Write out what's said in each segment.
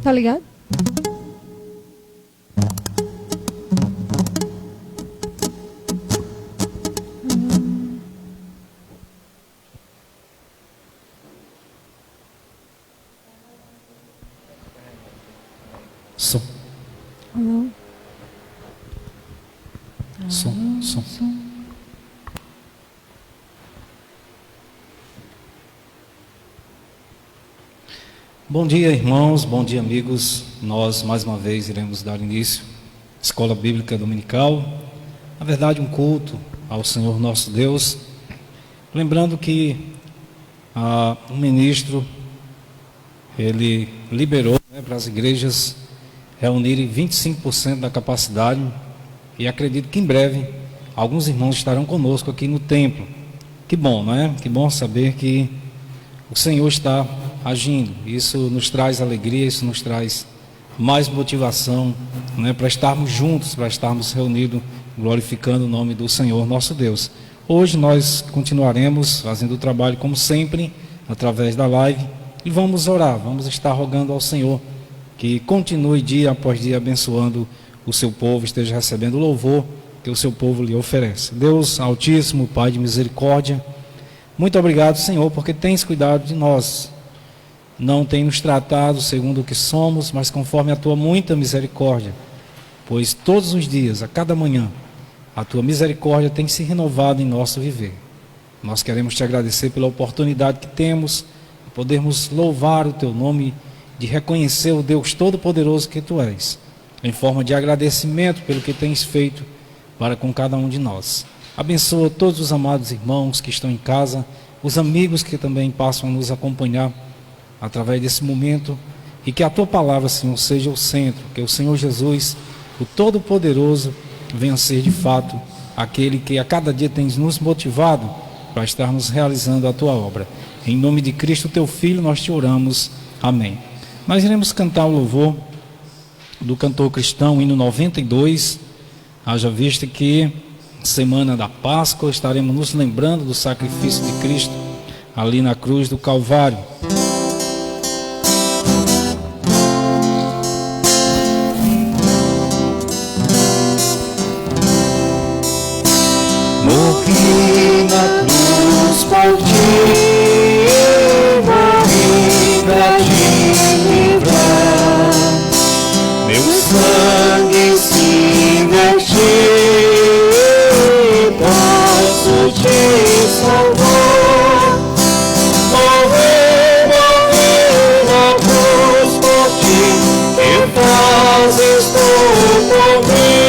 Tá ligado? Som. Alô? Som. Bom dia, irmãos, bom dia, amigos. Nós, mais uma vez, iremos dar início à Escola Bíblica Dominical. Na verdade, um culto ao Senhor nosso Deus. Lembrando que o ministro, ele liberou para as igrejas reunirem 25% da capacidade. E acredito que em breve, alguns irmãos estarão conosco aqui no templo. Que bom, não é? Que bom saber que o Senhor está agindo. Isso nos traz alegria, isso nos traz mais motivação, né, para estarmos juntos, para estarmos reunidos, glorificando o nome do Senhor nosso Deus. Hoje nós continuaremos fazendo o trabalho como sempre, através da live, e vamos orar, vamos estar rogando ao Senhor que continue dia após dia abençoando o seu povo, esteja recebendo o louvor que o seu povo lhe oferece. Deus Altíssimo, Pai de misericórdia, muito obrigado, Senhor, porque tens cuidado de nós. Não tem nos tratado segundo o que somos, mas conforme a tua muita misericórdia, pois todos os dias, a cada manhã, a tua misericórdia tem se renovado em nosso viver. Nós queremos te agradecer pela oportunidade que temos de podermos louvar o teu nome, de reconhecer o Deus Todo-Poderoso que tu és, em forma de agradecimento pelo que tens feito para com cada um de nós. Abençoa todos os amados irmãos que estão em casa, os amigos que também passam a nos acompanhar através desse momento, e que a tua palavra, Senhor, seja o centro, que o Senhor Jesus, o Todo-Poderoso, venha ser de fato aquele que a cada dia tens nos motivado para estarmos realizando a tua obra. Em nome de Cristo, teu Filho, nós te oramos. Amém. Nós iremos cantar o louvor do cantor cristão, hino 92, haja vista que semana da Páscoa estaremos nos lembrando do sacrifício de Cristo ali na cruz do Calvário. Morri na cruz por ti, morri pra te livrar. Meu sangue se vertiu, posso te salvar. Morri na cruz por ti, que fazes tu por mim.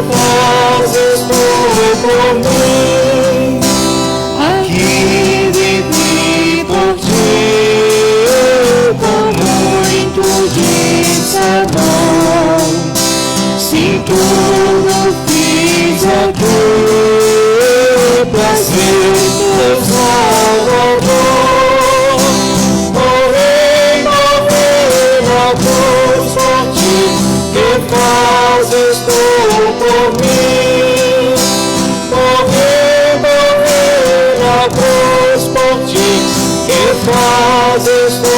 Fazes tu por mim. Aqui vivi por ti, com muito dissabor. Sim, tudo fiz aqui pra ser teu Salvador. Morri na cruz por ti, que fazes tu por mim. Morri na cruz por ti, que fazes tu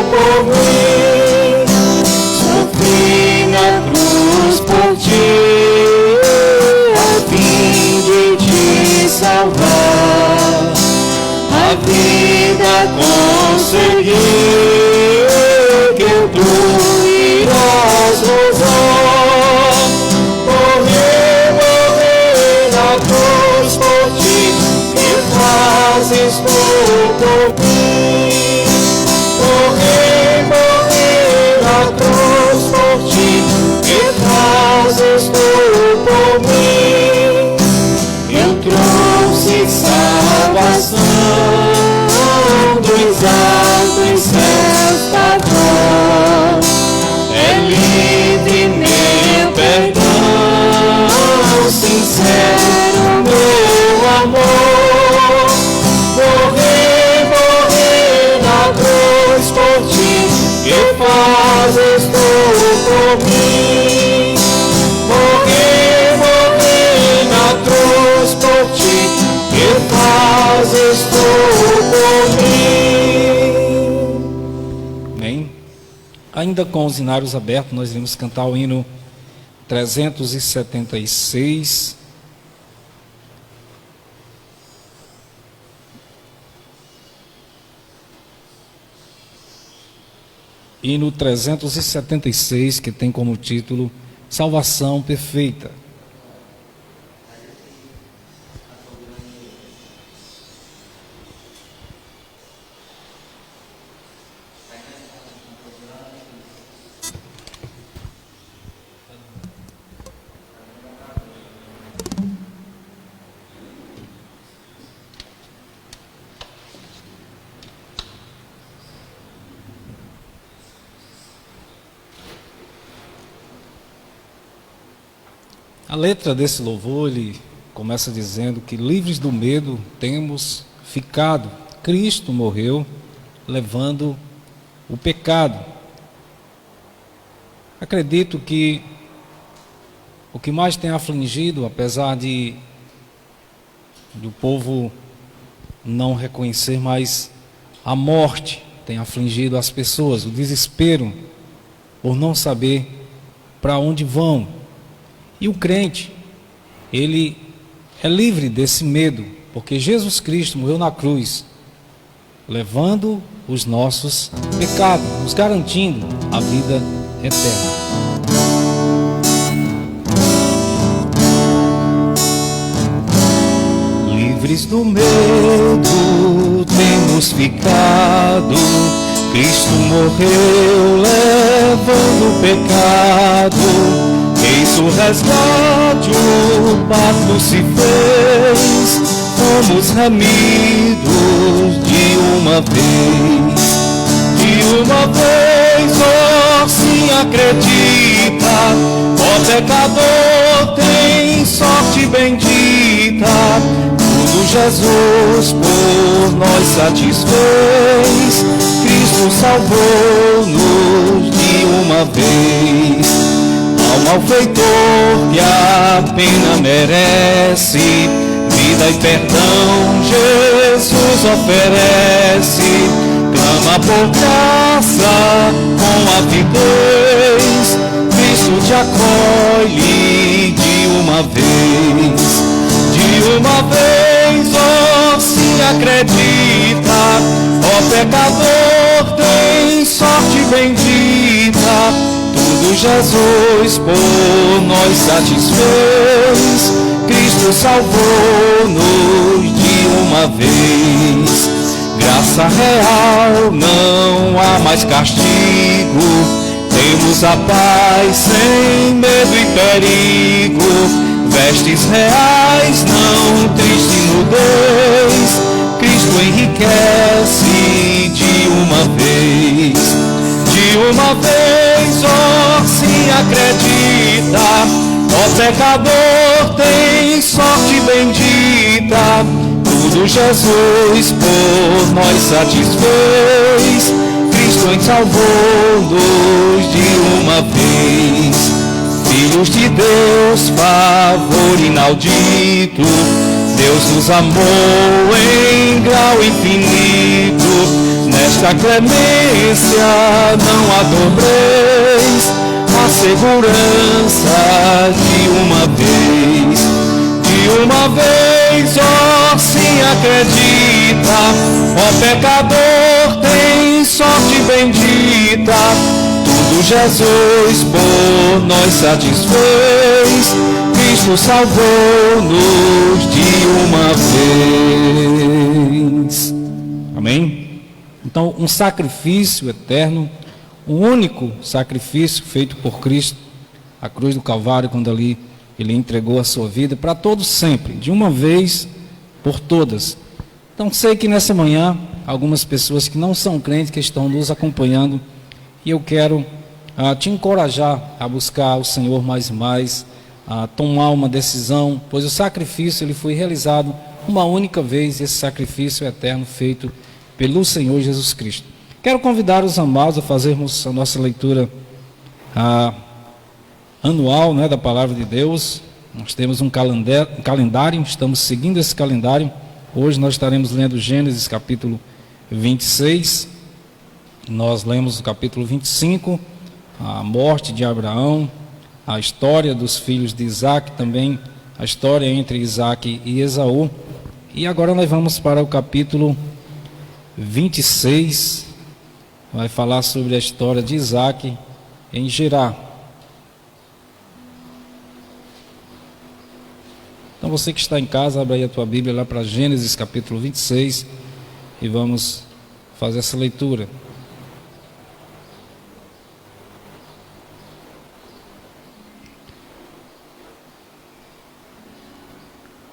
por mim. Sofri na cruz por ti, a fim de te salvar. A vida consegui, que tu irás gozar. Morri na cruz por ti, que fazes tu por mim. Morri na cruz por ti, que fazes tu por mim. Eu trouxe salvação dos altos céus da dor. É livre meu perdão, sincero meu amor. Morri na cruz por ti, que fazes tu por mim. Morri na cruz por ti, que Ainda com os hinários abertos, nós iremos cantar o hino 376. Hino 376, que tem como título Salvação Perfeita. A letra desse louvor, ele começa dizendo que livres do medo temos ficado. Cristo morreu levando o pecado. Acredito que o que mais tem afligido, apesar de o povo não reconhecer, mas a morte tem afligido as pessoas, o desespero por não saber para onde vão. E o crente, ele é livre desse medo, porque Jesus Cristo morreu na cruz, levando os nossos pecados, nos garantindo a vida eterna. Livres do medo temos ficado, Cristo morreu levando o pecado. Eis o resgate, o pacto se fez, fomos remidos de uma vez. De uma vez, ó, sim acredita, ó pecador tem sorte bendita. Tudo Jesus por nós satisfez, Cristo salvou-nos de uma vez. Ao malfeitor que a pena merece, vida e perdão Jesus oferece. Clama por graça com avidez, Cristo te acolhe de uma vez. De uma vez, ó, se acredita, ó pecador tem sorte bendita. Tudo Jesus por nós satisfez, Cristo salvou-nos de uma vez. Graça real, não há mais castigo, temos a paz sem medo e perigo. Vestes reais, não triste nudez, Cristo enriquece de uma vez. De uma vez, ó, se acredita, ó pecador tem sorte bendita. Tudo Jesus por nós satisfez, Cristo salvou-nos de uma vez. Filhos de Deus, favor inaudito, Deus nos amou em grau infinito. Nesta clemência não há dobrez, a segurança de uma vez. De uma vez, ó, se acredita, ó pecador tem sorte bendita. Tudo Jesus por nós satisfez, Cristo salvou-nos de uma vez. Amém? Então, um sacrifício eterno, um único sacrifício feito por Cristo, a cruz do Calvário, quando ali Ele entregou a sua vida para todos sempre, de uma vez por todas. Então, sei que nessa manhã, algumas pessoas que não são crentes, que estão nos acompanhando, e eu quero te encorajar a buscar o Senhor mais e mais, a tomar uma decisão, pois o sacrifício ele foi realizado uma única vez, esse sacrifício eterno feito pelo Senhor Jesus Cristo. Quero convidar os amados a fazermos a nossa leitura anual, da Palavra de Deus. Nós temos um calendário, estamos seguindo esse calendário. Hoje nós estaremos lendo Gênesis capítulo 26, nós lemos o capítulo 25, a morte de Abraão, a história dos filhos de Isaac, também a história entre Isaac e Esaú. E agora nós vamos para o capítulo 26, vai falar sobre a história de Isaac em Gerar. Então você que está em casa, abre aí a tua Bíblia lá para Gênesis capítulo 26 e vamos fazer essa leitura.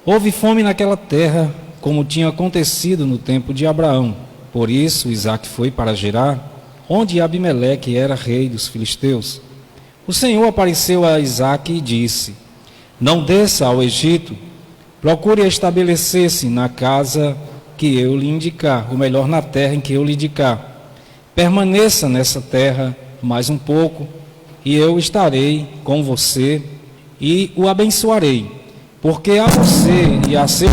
Houve fome naquela terra, como tinha acontecido no tempo de Abraão. Por isso Isaac foi para Gerar, onde Abimeleque era rei dos filisteus. O Senhor apareceu a Isaac e disse: não desça ao Egito, procure estabelecer-se na casa que eu lhe indicar, ou melhor, na terra em que eu lhe indicar. Permaneça nessa terra mais um pouco, e eu estarei com você e o abençoarei, porque a você e a seu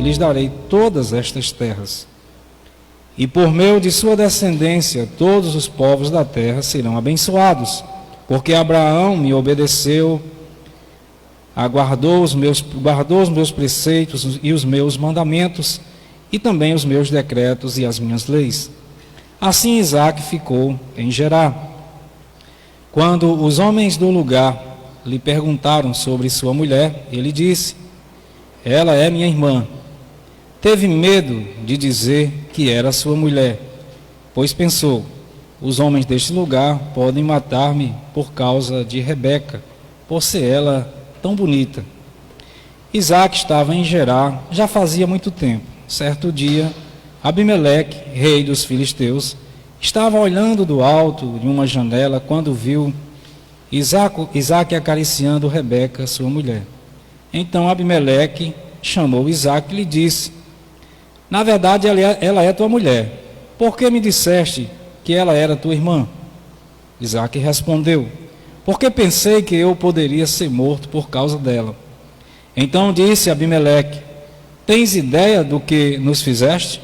lhes darei todas estas terras, e por meio de sua descendência todos os povos da terra serão abençoados, porque Abraão me obedeceu, guardou os meus preceitos e os meus mandamentos, e também os meus decretos e as minhas leis. Assim Isaac ficou em Gerar. Quando os homens do lugar lhe perguntaram sobre sua mulher, ele disse: ela é minha irmã. Teve medo de dizer que era sua mulher, pois pensou: os homens deste lugar podem matar-me por causa de Rebeca, por ser ela tão bonita. Isaac estava em Gerar já fazia muito tempo. Certo dia, Abimeleque, rei dos filisteus, estava olhando do alto de uma janela quando viu Isaac acariciando Rebeca, sua mulher. Então Abimeleque chamou Isaac e lhe disse: na verdade, ela é tua mulher. Por que me disseste que ela era tua irmã? Isaac respondeu: porque pensei que eu poderia ser morto por causa dela. Então disse Abimeleque: tens ideia do que nos fizeste?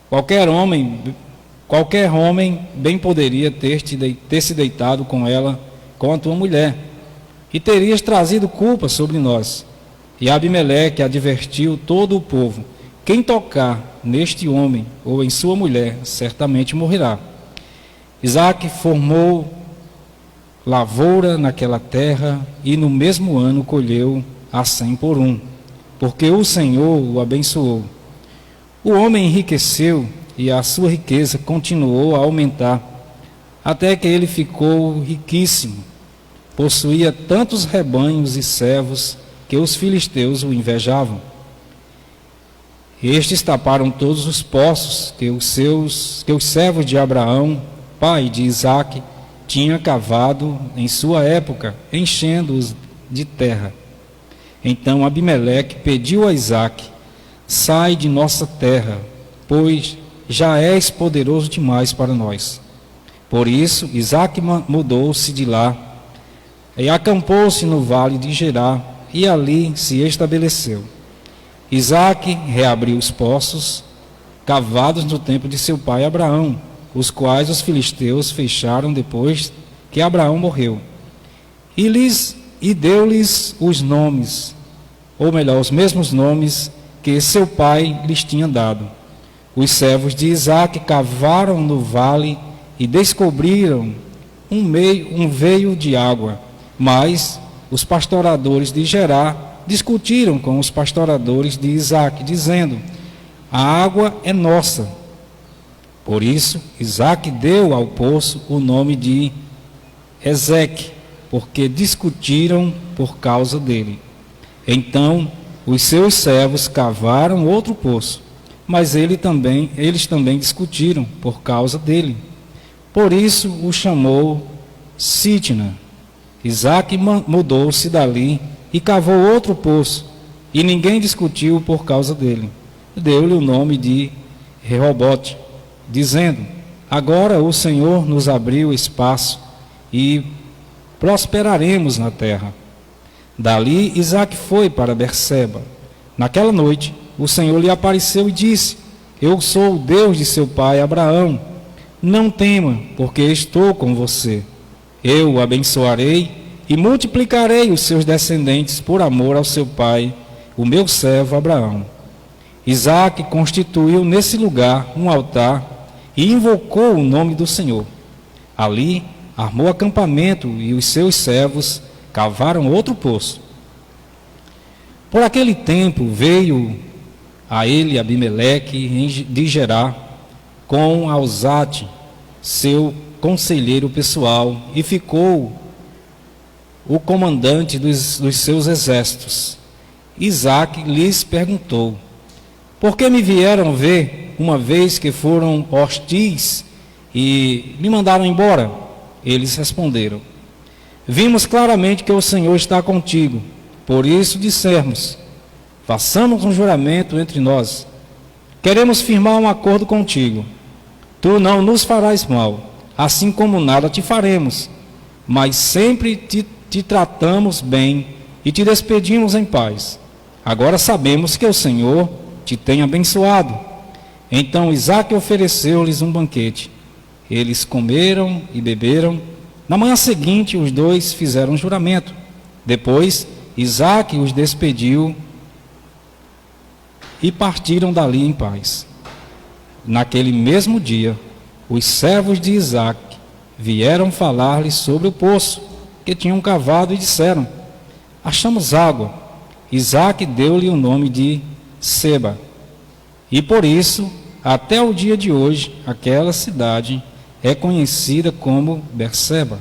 Qualquer homem bem poderia ter se deitado com ela, com a tua mulher, e terias trazido culpa sobre nós. E Abimeleque advertiu todo o povo: quem tocar neste homem ou em sua mulher, certamente morrerá. Isaac formou lavoura naquela terra e no mesmo ano colheu a 100 porque o Senhor o abençoou. O homem enriqueceu e a sua riqueza continuou a aumentar, até que ele ficou riquíssimo. Possuía tantos rebanhos e servos que os filisteus o invejavam. Estes taparam todos os poços que os servos de Abraão, pai de Isaque, tinham cavado em sua época, enchendo-os de terra. Então Abimeleque pediu a Isaque: sai de nossa terra, pois já és poderoso demais para nós. Por isso Isaque mudou-se de lá e acampou-se no vale de Gerar, e ali se estabeleceu. Isaque reabriu os poços cavados no tempo de seu pai Abraão, os quais os filisteus fecharam depois que Abraão morreu. E deu-lhes os nomes, ou melhor, os mesmos nomes que seu pai lhes tinha dado. Os servos de Isaque cavaram no vale e descobriram um veio de água, mas os pastoradores de Gerar discutiram com os pastoradores de Isaque, dizendo: a água é nossa. Por isso, Isaque deu ao poço o nome de Ezeque, porque discutiram por causa dele. Então, os seus servos cavaram outro poço, mas eles também discutiram por causa dele. Por isso o chamou Sitna. Isaque mudou-se dali e cavou outro poço, e ninguém discutiu por causa dele. Deu-lhe o nome de Rehobote, dizendo: agora o Senhor nos abriu espaço e prosperaremos na terra. Dali, Isaque foi para Berseba. Naquela noite, o Senhor lhe apareceu e disse: Eu sou o Deus de seu pai Abraão. Não tema, porque estou com você. Eu o abençoarei e multiplicarei os seus descendentes por amor ao seu pai, o meu servo Abraão. Isaque constituiu nesse lugar um altar e invocou o nome do Senhor. Ali, armou acampamento e os seus servos cavaram outro poço. Por aquele tempo veio a ele Abimeleque de Gerar com Alzate, seu conselheiro pessoal, e ficou o comandante dos seus exércitos. Isaque lhes perguntou: Por que me vieram ver, uma vez que foram hostis e me mandaram embora? Eles responderam: Vimos claramente que o Senhor está contigo. Por isso dissemos: Façamos um juramento entre nós. Queremos firmar um acordo contigo. Tu não nos farás mal, assim como nada te faremos, mas sempre te tratamos bem e te despedimos em paz. Agora sabemos que o Senhor te tem abençoado. Então Isaque ofereceu-lhes um banquete. Eles comeram e beberam. Na manhã seguinte, os dois fizeram um juramento. Depois, Isaque os despediu e partiram dali em paz. Naquele mesmo dia, os servos de Isaque vieram falar-lhe sobre o poço que tinham cavado e disseram: Achamos água. Isaque deu-lhe o nome de Seba. E por isso, até o dia de hoje, aquela cidade é conhecida como Berseba.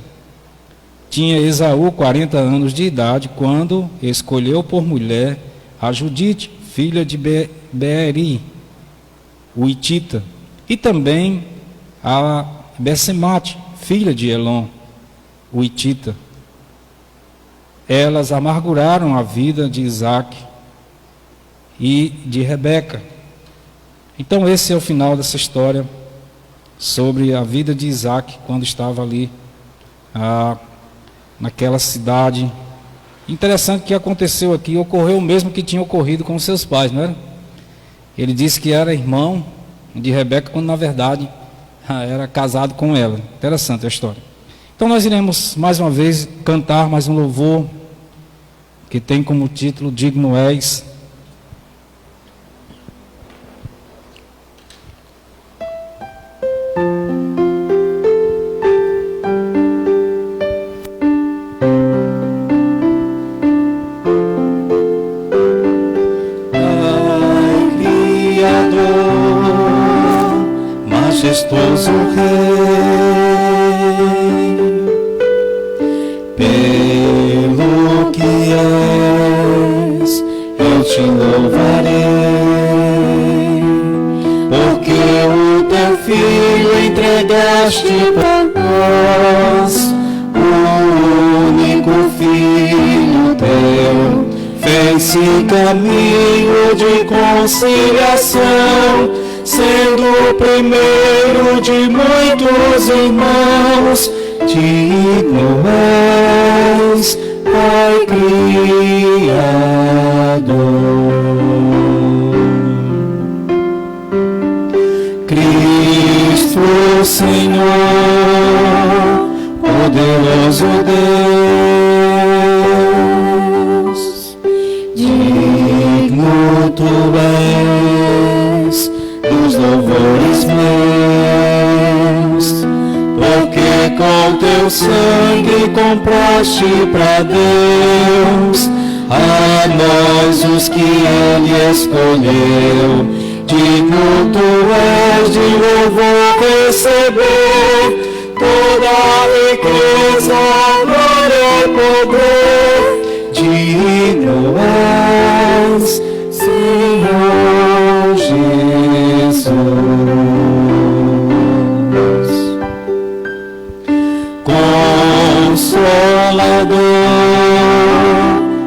Tinha Esaú 40 anos de idade quando escolheu por mulher a Judite, filha de Beeri, o Hitita, e também a Besemate, filha de Elon, o Hitita. Elas amarguraram a vida de Isaque e de Rebeca. Então esse é o final dessa história sobre a vida de Isaque quando estava ali naquela cidade. Interessante que aconteceu aqui, ocorreu o mesmo que tinha ocorrido com seus pais, não era? Ele disse que era irmão de Rebeca, quando na verdade era casado com ela. Interessante a história. Então nós iremos mais uma vez cantar mais um louvor que tem como título Digno És. Majestoso Rei, pelo que és, eu te louvarei, porque o teu Filho entregaste para nós, o único Filho teu, fez-se caminho de conciliação, sendo o primeiro de muitos irmãos. Digno és, Pai Criador. Cristo Senhor, poderoso Deus, digno tu és dos louvores meus, porque com teu sangue compraste para Deus a nós os que Ele escolheu. Digno tu és de louvor receber toda a riqueza, glória e poder. Digno és, Senhor Jesus, Consolador,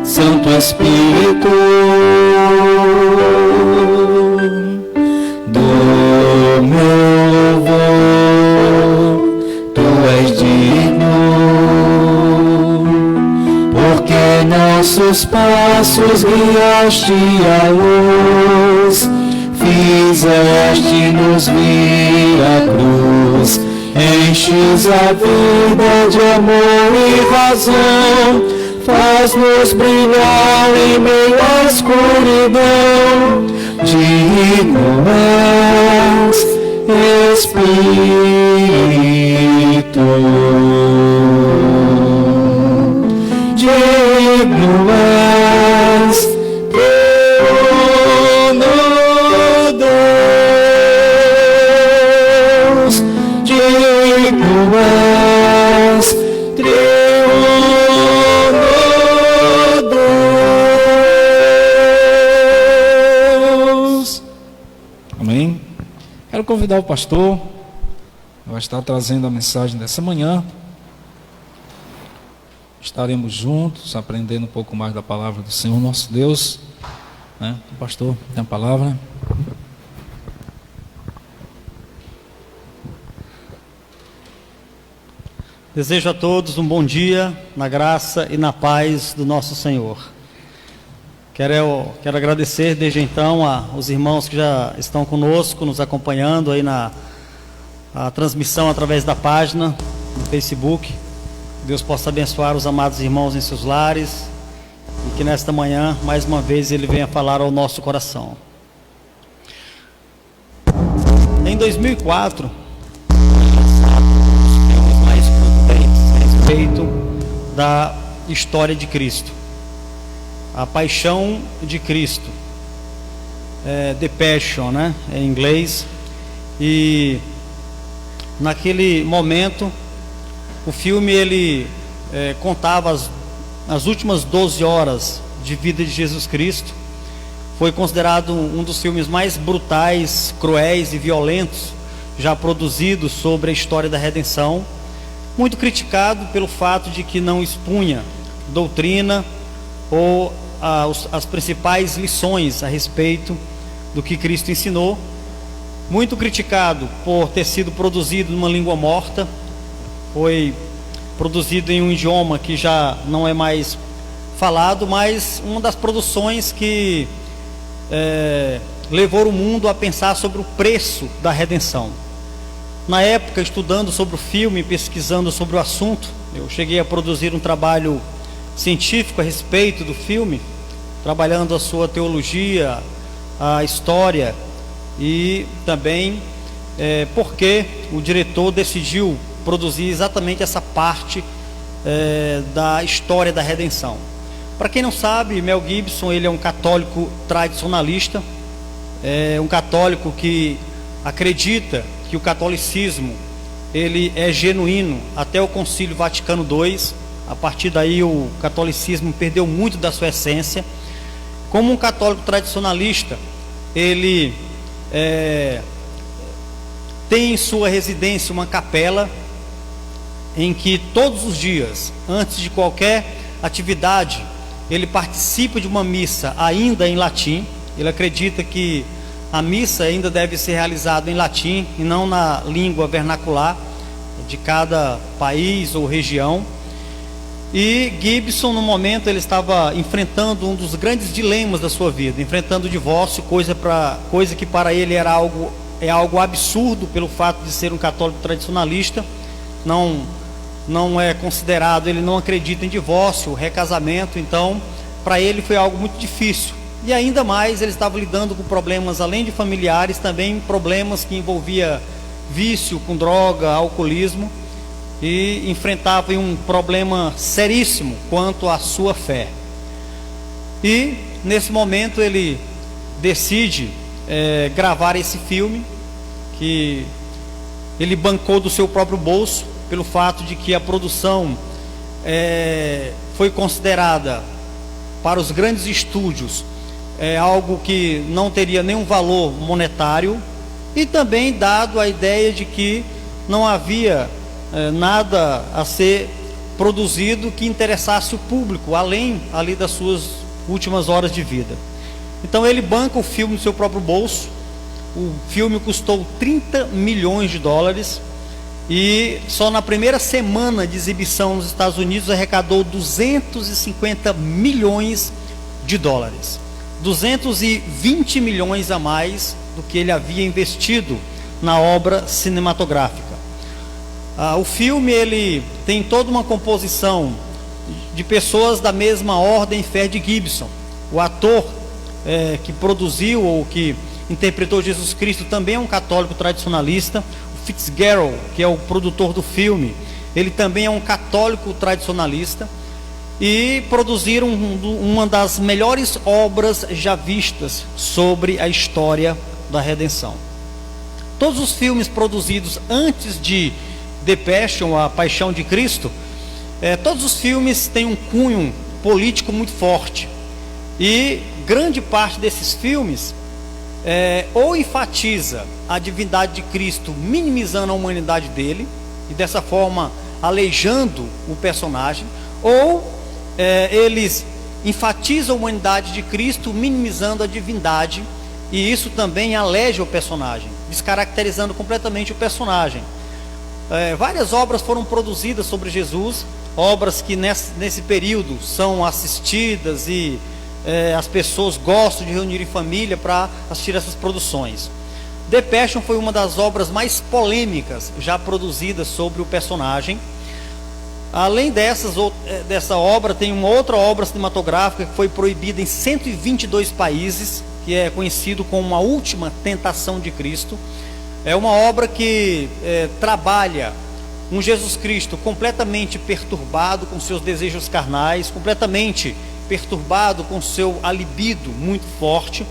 Santo Espírito, do meu louvor, tu és digno, porque nosso nossos passos, guiaste a luz, fizeste-nos vir à cruz, enches a vida de amor e razão, faz-nos brilhar em meio à escuridão. Digno és, Espírito, digno és, trono, Deus, digno és, trono, Deus. Amém? Quero convidar o pastor, vai estar trazendo a mensagem dessa manhã. Estaremos juntos, aprendendo um pouco mais da palavra do Senhor nosso Deus, né? O pastor tem a palavra. Desejo a todos um bom dia, na graça e na paz do nosso Senhor. Quero agradecer desde então aos irmãos que já estão conosco, nos acompanhando aí na transmissão através da página no Facebook. Deus possa abençoar os amados irmãos em seus lares e que nesta manhã, mais uma vez, Ele venha falar ao nosso coração. Em 2004, os filmes mais prudentes a respeito da história de Cristo. A Paixão de Cristo, The Passion, né, em inglês. E naquele momento, o filme ele contava as últimas 12 horas de vida de Jesus Cristo. Foi considerado um dos filmes mais brutais, cruéis e violentos já produzidos sobre a história da redenção. Muito criticado pelo fato de que não expunha doutrina ou as principais lições a respeito do que Cristo ensinou. Muito criticado por ter sido produzido numa língua morta. Foi produzido em um idioma que já não é mais falado, mas uma das produções que levou o mundo a pensar sobre o preço da redenção. Na época, estudando sobre o filme, pesquisando sobre o assunto, eu cheguei a produzir um trabalho científico a respeito do filme, trabalhando a sua teologia, a história e também porque o diretor decidiu produzir exatamente essa parte da história da redenção. Para quem não sabe, Mel Gibson ele é um católico tradicionalista, um católico que acredita que o catolicismo ele é genuíno até o Concílio Vaticano II. A partir daí o catolicismo perdeu muito da sua essência. Como um católico tradicionalista, ele tem em sua residência uma capela em que todos os dias, antes de qualquer atividade, ele participa de uma missa ainda em latim. Ele acredita que a missa ainda deve ser realizada em latim e não na língua vernacular de cada país ou região. E Gibson, no momento, ele estava enfrentando um dos grandes dilemas da sua vida, enfrentando o divórcio, coisa que para ele era algo absurdo pelo fato de ser um católico tradicionalista. Não é considerado, ele não acredita em divórcio, recasamento, então para ele foi algo muito difícil. E ainda mais ele estava lidando com problemas, além de familiares, também problemas que envolvia vício com droga, alcoolismo, e enfrentava um problema seríssimo quanto à sua fé. E nesse momento ele decide gravar esse filme, que ele bancou do seu próprio bolso, pelo fato de que a produção foi considerada para os grandes estúdios algo que não teria nenhum valor monetário, e também dado a ideia de que não havia nada a ser produzido que interessasse o público, além ali das suas últimas horas de vida. Então ele banca o filme no seu próprio bolso. O filme custou $30 milhões, e só na primeira semana de exibição nos Estados Unidos arrecadou 250 milhões de dólares, 220 milhões a mais do que ele havia investido na obra cinematográfica. O filme ele tem toda uma composição de pessoas da mesma ordem fé de Gibson. O ator que produziu ou que interpretou Jesus Cristo também é um católico tradicionalista. O Fitzgerald, que é o produtor do filme, ele também é um católico tradicionalista, e produziram uma das melhores obras já vistas sobre a história da redenção. Todos os filmes produzidos antes de The Passion, a Paixão de Cristo, todos os filmes têm um cunho político muito forte, e grande parte desses filmes ou enfatiza a divindade de Cristo, minimizando a humanidade dele, e dessa forma aleijando o personagem, ou eles enfatizam a humanidade de Cristo, minimizando a divindade, e isso também aleja o personagem, descaracterizando completamente o personagem. Várias obras foram produzidas sobre Jesus, obras que nesse período são assistidas, e as pessoas gostam de reunir em família para assistir essas produções. The Passion foi uma das obras mais polêmicas já produzidas sobre o personagem. Além dessa obra, tem uma outra obra cinematográfica que foi proibida em 122 países, que é conhecido como A Última Tentação de Cristo. É uma obra que trabalha um Jesus Cristo completamente perturbado com seus desejos carnais, completamente perturbado com seu libido muito forte.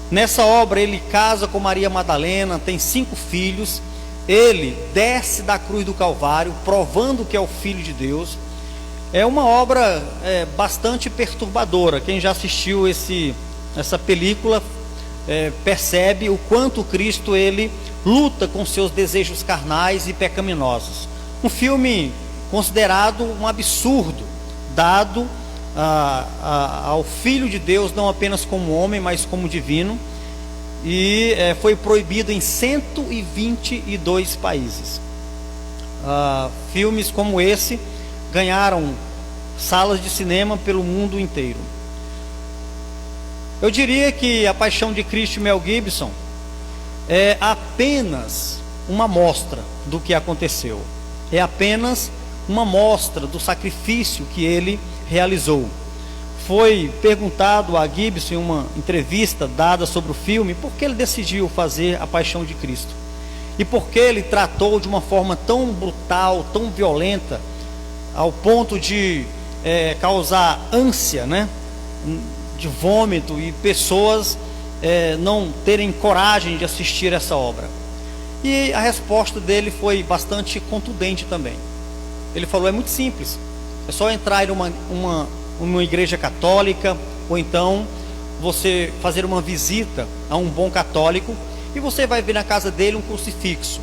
Nessa obra ele casa com Maria Madalena, tem 5 filhos. Ele desce da cruz do Calvário, provando que é o Filho de Deus. É uma obra bastante perturbadora. Quem já assistiu essa película percebe o quanto Cristo ele luta com seus desejos carnais e pecaminosos. Um filme considerado um absurdo, dado ao Filho de Deus, não apenas como homem, mas como divino. E foi proibido em 122 países. Filmes como esse ganharam salas de cinema pelo mundo inteiro. Eu diria que A Paixão de Cristo e Mel Gibson é apenas uma amostra do que aconteceu. É apenas uma amostra do sacrifício que ele realizou. Foi perguntado a Gibson em uma entrevista dada sobre o filme por que ele decidiu fazer A Paixão de Cristo, e por que ele tratou de uma forma tão brutal, tão violenta, ao ponto de causar ânsia, de vômito, e pessoas não terem coragem de assistir essa obra. E a resposta dele foi bastante contundente também. Ele falou: é muito simples, é só entrar em uma igreja católica, ou então você fazer uma visita a um bom católico, e você vai ver na casa dele um crucifixo,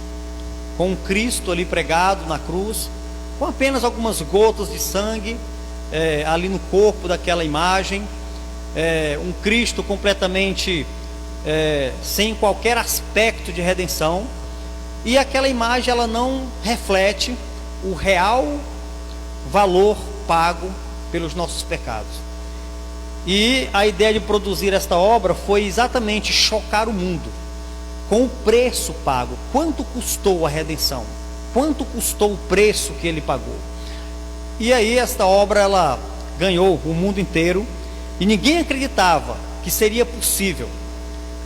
com um Cristo ali pregado na cruz, com apenas algumas gotas de sangue ali no corpo daquela imagem, um Cristo completamente sem qualquer aspecto de redenção, e aquela imagem ela não reflete o real valor pago pelos nossos pecados. E a ideia de produzir esta obra foi exatamente chocar o mundo com o preço pago. Quanto custou a redenção? Quanto custou o preço que ele pagou? E aí esta obra ela ganhou o mundo inteiro, e ninguém acreditava que seria possível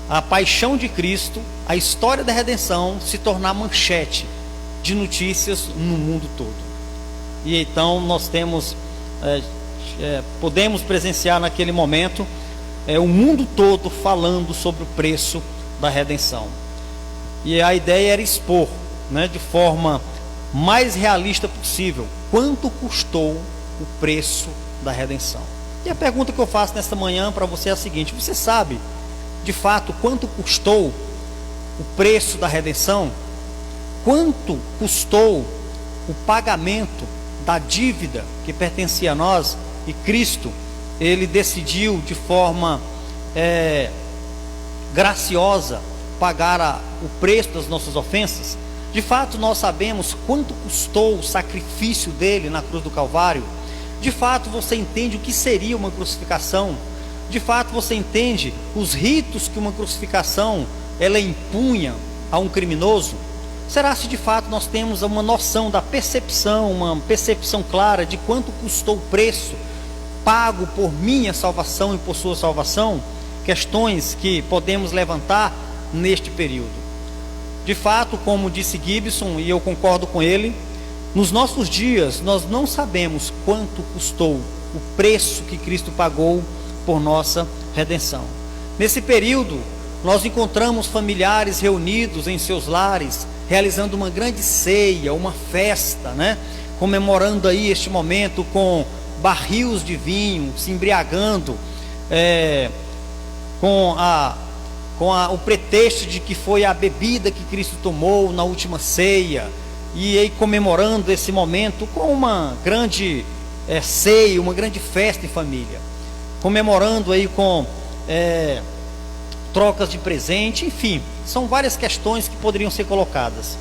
a paixão de Cristo, a história da redenção, se tornar manchete de notícias no mundo todo. E então nós temos podemos presenciar naquele momento o mundo todo falando sobre o preço da redenção. E a ideia era expor, de forma mais realista possível, quanto custou o preço da redenção. E a pergunta que eu faço nesta manhã para você é a seguinte: você sabe de fato quanto custou o preço da redenção? Quanto custou o pagamento da dívida que pertencia a nós? E Cristo, ele decidiu de forma graciosa pagar o preço das nossas ofensas. De fato, nós sabemos quanto custou o sacrifício dele na cruz do Calvário. De fato, você entende o que seria uma crucificação. De fato, você entende os ritos que uma crucificação ela impunha a um criminoso. Será se de fato nós temos uma noção da percepção, uma percepção clara de quanto custou o preço pago por minha salvação e por sua salvação? Questões que podemos levantar neste período. De fato, como disse Gibson, e eu concordo com ele, nos nossos dias nós não sabemos quanto custou o preço que Cristo pagou por nossa redenção. Nesse período, nós encontramos familiares reunidos em seus lares, realizando uma grande ceia, uma festa, comemorando aí este momento com barris de vinho, se embriagando, com o pretexto de que foi a bebida que Cristo tomou na última ceia, e aí comemorando esse momento com uma grande ceia, uma grande festa em família, comemorando aí com trocas de presente, enfim, são várias questões que poderiam ser colocadas,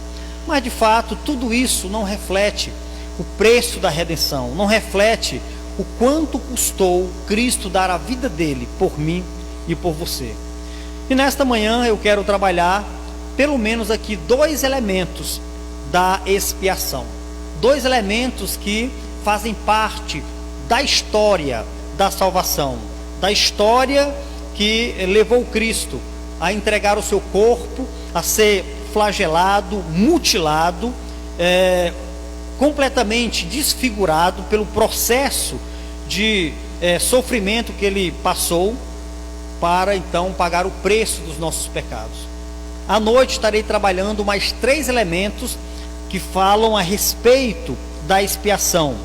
mas de fato tudo isso não reflete o preço da redenção, não reflete o quanto custou Cristo dar a vida dele por mim e por você. E nesta manhã eu quero trabalhar pelo menos aqui 2 elementos da expiação, 2 elementos que fazem parte da história da salvação, da história que levou Cristo a entregar o seu corpo, a ser flagelado, mutilado, completamente desfigurado pelo processo de sofrimento que ele passou, para então pagar o preço dos nossos pecados. À noite estarei trabalhando mais 3 elementos que falam a respeito da expiação,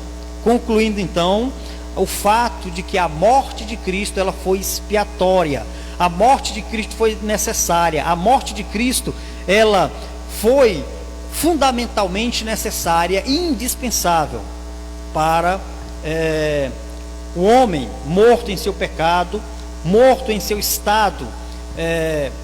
concluindo então o fato de que a morte de Cristo ela foi expiatória, a morte de Cristo foi necessária, a morte de Cristo ela foi fundamentalmente necessária e indispensável para o homem morto em seu pecado, morto em seu estado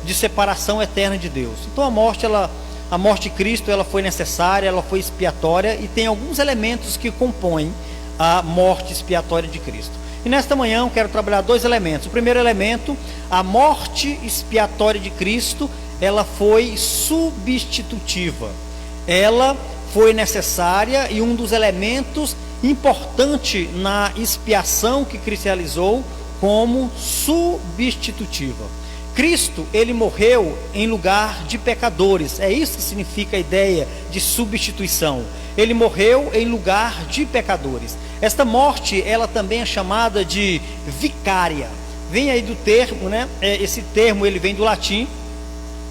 de separação eterna de Deus. Então a morte de Cristo ela foi necessária, ela foi expiatória, e tem alguns elementos que compõem a morte expiatória de Cristo. E nesta manhã eu quero trabalhar 2 elementos. O primeiro elemento, a morte expiatória de Cristo, ela foi substitutiva. Ela foi necessária e um dos elementos importantes na expiação que Cristo realizou como substitutiva. Cristo, ele morreu em lugar de pecadores. É isso que significa a ideia de substituição. Ele morreu em lugar de pecadores. Esta morte, ela também é chamada de vicária. Vem aí do termo, esse termo ele vem do latim,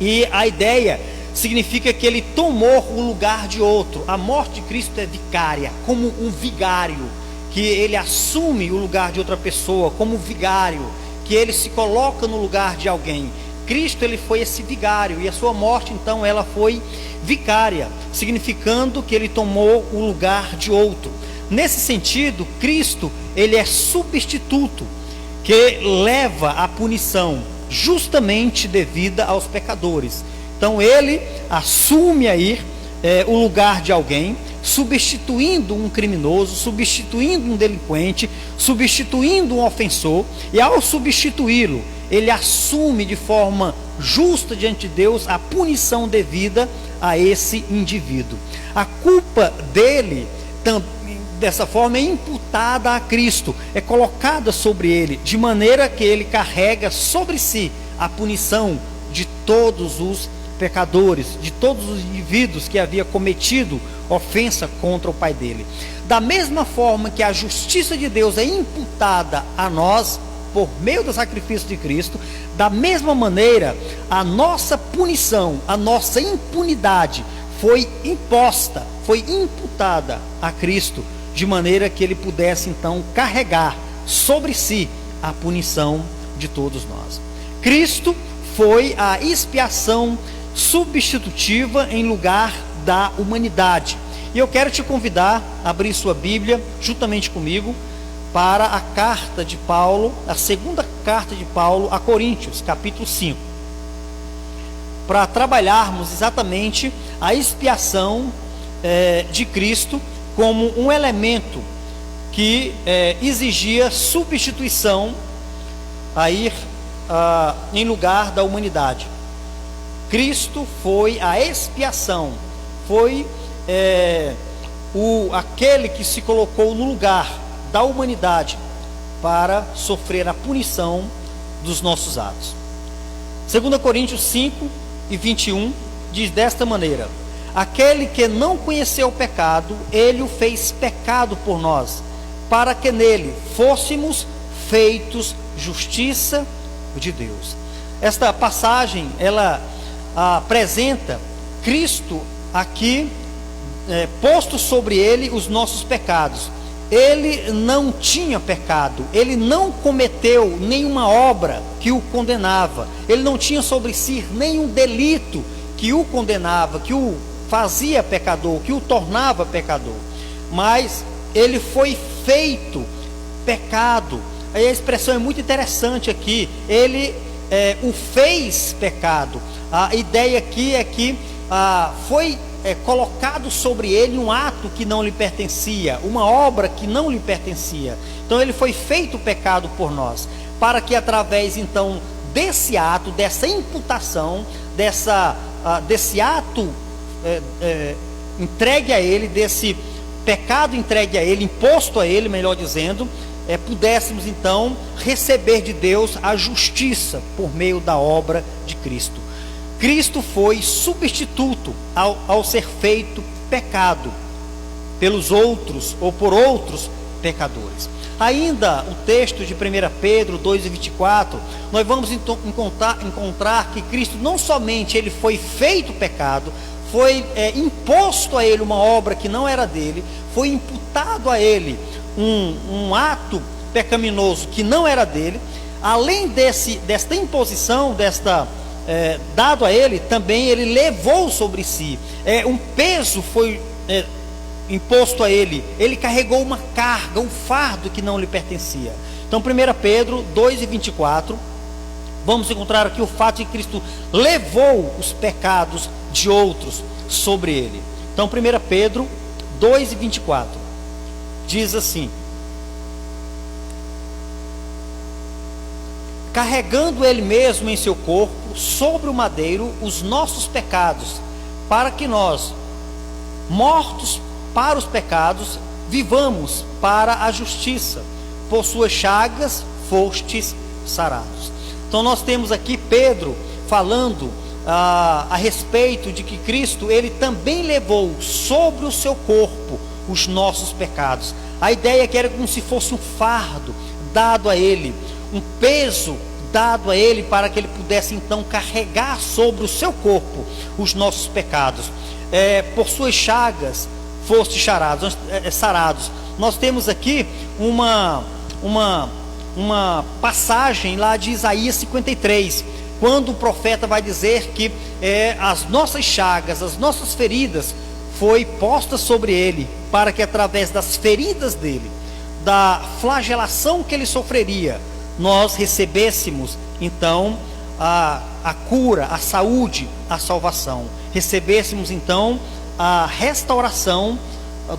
e a ideia significa que ele tomou o lugar de outro. A morte de Cristo é vicária, como um vigário, que ele assume o lugar de outra pessoa, como vigário, que ele se coloca no lugar de alguém. Cristo ele foi esse vigário, e a sua morte então ela foi vicária, significando que ele tomou o lugar de outro. Nesse sentido, Cristo ele é substituto, que leva a punição justamente devida aos pecadores. Então ele assume aí o lugar de alguém, substituindo um criminoso, substituindo um delinquente, substituindo um ofensor, e ao substituí-lo, ele assume de forma justa diante de Deus a punição devida a esse indivíduo. A culpa dele, dessa forma, é imputada a Cristo, é colocada sobre ele, de maneira que ele carrega sobre si a punição de todos os pecadores, de todos os indivíduos que havia cometido ofensa contra o Pai dele. Da mesma forma que a justiça de Deus é imputada a nós por meio do sacrifício de Cristo, da mesma maneira a nossa punição, a nossa impunidade foi imposta, foi imputada a Cristo, de maneira que ele pudesse então carregar sobre si a punição de todos nós. Cristo foi a expiação substitutiva em lugar da humanidade. E eu quero te convidar a abrir sua Bíblia juntamente comigo para a carta de Paulo, a segunda carta de Paulo a Coríntios, capítulo 5. para trabalharmos exatamente a expiação de Cristo como um elemento que exigia substituição a ir em lugar da humanidade. Cristo foi a expiação, foi aquele que se colocou no lugar da humanidade para sofrer a punição dos nossos atos. 2 Coríntios 5:21 diz desta maneira: aquele que não conheceu o pecado, ele o fez pecado por nós, para que nele fôssemos feitos justiça de Deus. Esta passagem, ela apresenta Cristo aqui, posto sobre ele os nossos pecados. Ele não tinha pecado, ele não cometeu nenhuma obra que o condenava, ele não tinha sobre si nenhum delito que o condenava, que o fazia pecador, que o tornava pecador, mas ele foi feito pecado. A expressão é muito interessante aqui, ele o fez pecado. A ideia aqui é que foi colocado sobre ele um ato que não lhe pertencia, uma obra que não lhe pertencia. Então ele foi feito pecado por nós, para que através então desse ato, dessa imputação, desse ato entregue a ele, desse pecado entregue a ele, imposto a ele, melhor dizendo, pudéssemos então receber de Deus a justiça por meio da obra de Cristo. Cristo foi substituto ao ser feito pecado pelos outros ou por outros pecadores. Ainda o texto de 1 Pedro 2:24, nós vamos encontrar que Cristo não somente ele foi feito pecado, foi imposto a ele uma obra que não era dele, foi imputado a ele um ato pecaminoso que não era dele. Além desta imposição, dado a ele, também ele levou sobre si, um peso foi imposto a ele, ele carregou uma carga, um fardo que não lhe pertencia. Então 1 Pedro 2:24, vamos encontrar aqui o fato de que Cristo levou os pecados de outros sobre ele. Então 1 Pedro 2:24 diz assim: carregando ele mesmo em seu corpo sobre o madeiro os nossos pecados, para que nós, mortos para os pecados, vivamos para a justiça. Por suas chagas fostes sarados. Então nós temos aqui Pedro falando a respeito de que Cristo, ele também levou sobre o seu corpo os nossos pecados. A ideia é que era como se fosse um fardo dado a ele, um peso dado a ele, para que ele pudesse então carregar sobre o seu corpo os nossos pecados. Por suas chagas foste sarados. Nós temos aqui uma passagem lá de Isaías 53, quando o profeta vai dizer que as nossas chagas, as nossas feridas foi posta sobre ele, para que através das feridas dele, da flagelação que ele sofreria, nós recebêssemos então a cura, a saúde, a salvação. Recebêssemos então a restauração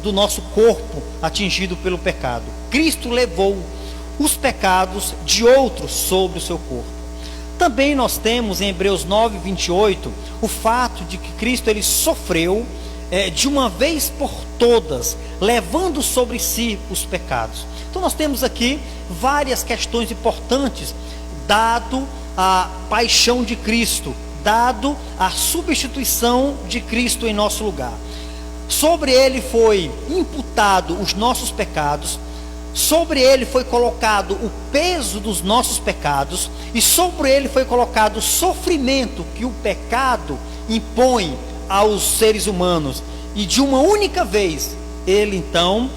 do nosso corpo atingido pelo pecado. Cristo levou os pecados de outros sobre o seu corpo. Também nós temos em Hebreus 9:28 o fato de que Cristo ele sofreu de uma vez por todas, levando sobre si os pecados. Então nós temos aqui várias questões importantes, dado a paixão de Cristo, dado a substituição de Cristo em nosso lugar. Sobre ele foi imputado os nossos pecados, sobre ele foi colocado o peso dos nossos pecados, e sobre ele foi colocado o sofrimento que o pecado impõe aos seres humanos. E de uma única vez ele então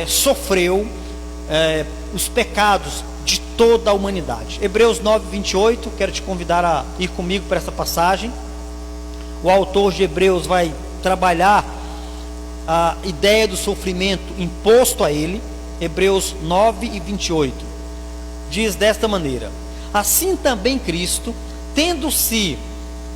sofreu os pecados de toda a humanidade. Hebreus 9:28, quero te convidar a ir comigo para essa passagem. O autor de Hebreus vai trabalhar a ideia do sofrimento imposto a ele. Hebreus 9:28 diz desta maneira: assim também Cristo, tendo se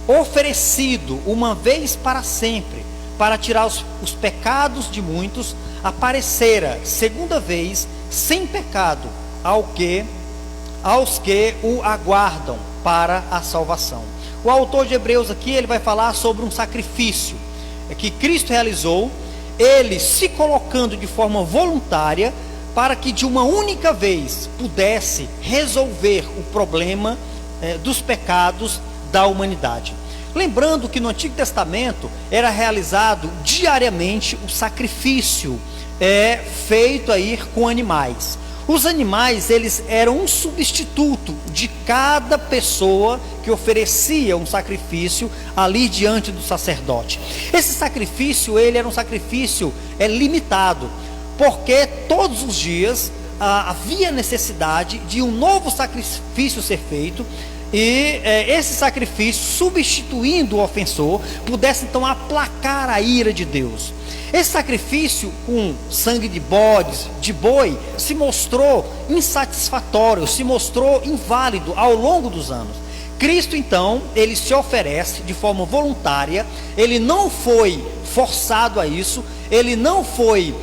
oferecido uma vez para sempre, para tirar os pecados de muitos, aparecera segunda vez, sem pecado, aos que o aguardam para a salvação. O autor de Hebreus aqui, ele vai falar sobre um sacrifício que Cristo realizou, ele se colocando de forma voluntária, para que de uma única vez pudesse resolver o problema dos pecados da humanidade. Lembrando que no Antigo Testamento era realizado diariamente o sacrifício feito aí com animais. Os animais, eles eram um substituto de cada pessoa que oferecia um sacrifício ali diante do sacerdote. Esse sacrifício, ele era um sacrifício limitado, porque todos os dias havia necessidade de um novo sacrifício ser feito, e esse sacrifício, substituindo o ofensor, pudesse então aplacar a ira de Deus. Esse sacrifício com sangue de bodes, de boi, se mostrou insatisfatório, se mostrou inválido ao longo dos anos. Cristo então, ele se oferece de forma voluntária, ele não foi forçado a isso, ele não foi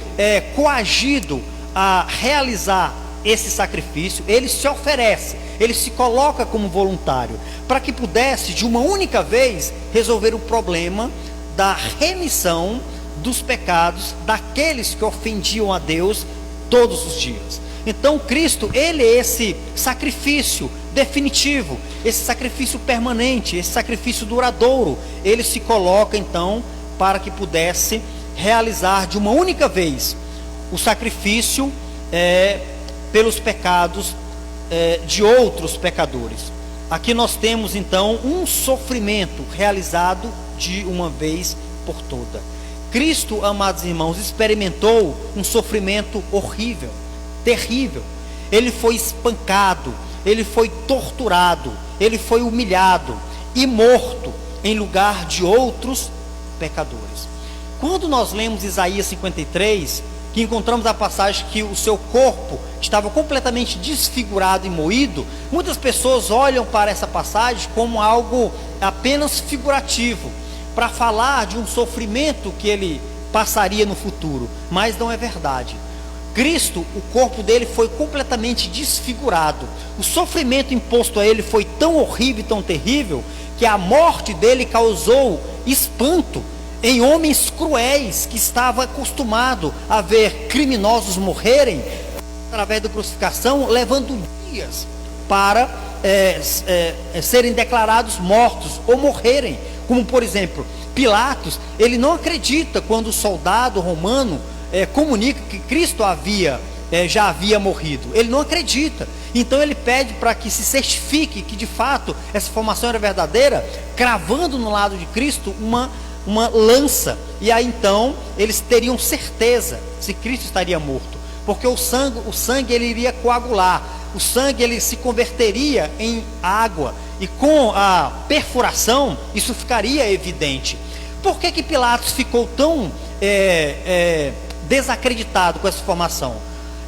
coagido a realizar esse sacrifício, ele se oferece, ele se coloca como voluntário, para que pudesse de uma única vez resolver o problema da remissão dos pecados daqueles que ofendiam a Deus todos os dias. Então Cristo, ele é esse sacrifício definitivo, esse sacrifício permanente, esse sacrifício duradouro. Ele se coloca então para que pudesse realizar de uma única vez o sacrifício pelos pecados de outros pecadores. Aqui nós temos então um sofrimento realizado de uma vez por toda. Cristo, amados irmãos, experimentou um sofrimento horrível, terrível. Ele foi espancado, ele foi torturado, ele foi humilhado e morto em lugar de outros pecadores. Quando nós lemos Isaías 53, que encontramos a passagem que o seu corpo estava completamente desfigurado e moído, muitas pessoas olham para essa passagem como algo apenas figurativo, para falar de um sofrimento que ele passaria no futuro, mas não é verdade. Cristo, o corpo dele foi completamente desfigurado. O sofrimento imposto a ele foi tão horrível e tão terrível, que a morte dele causou espanto em homens cruéis, que estava acostumado a ver criminosos morrerem através da crucificação, levando dias para serem declarados mortos ou morrerem. Como por exemplo, Pilatos, ele não acredita quando o soldado romano comunica que Cristo já havia morrido. Ele não acredita. Então ele pede para que se certifique que de fato essa informação era verdadeira, cravando no lado de Cristo uma lança. E aí então eles teriam certeza se Cristo estaria morto, porque o sangue ele iria coagular, o sangue ele se converteria em água, e com a perfuração isso ficaria evidente. Por que Pilatos ficou tão desacreditado com essa informação?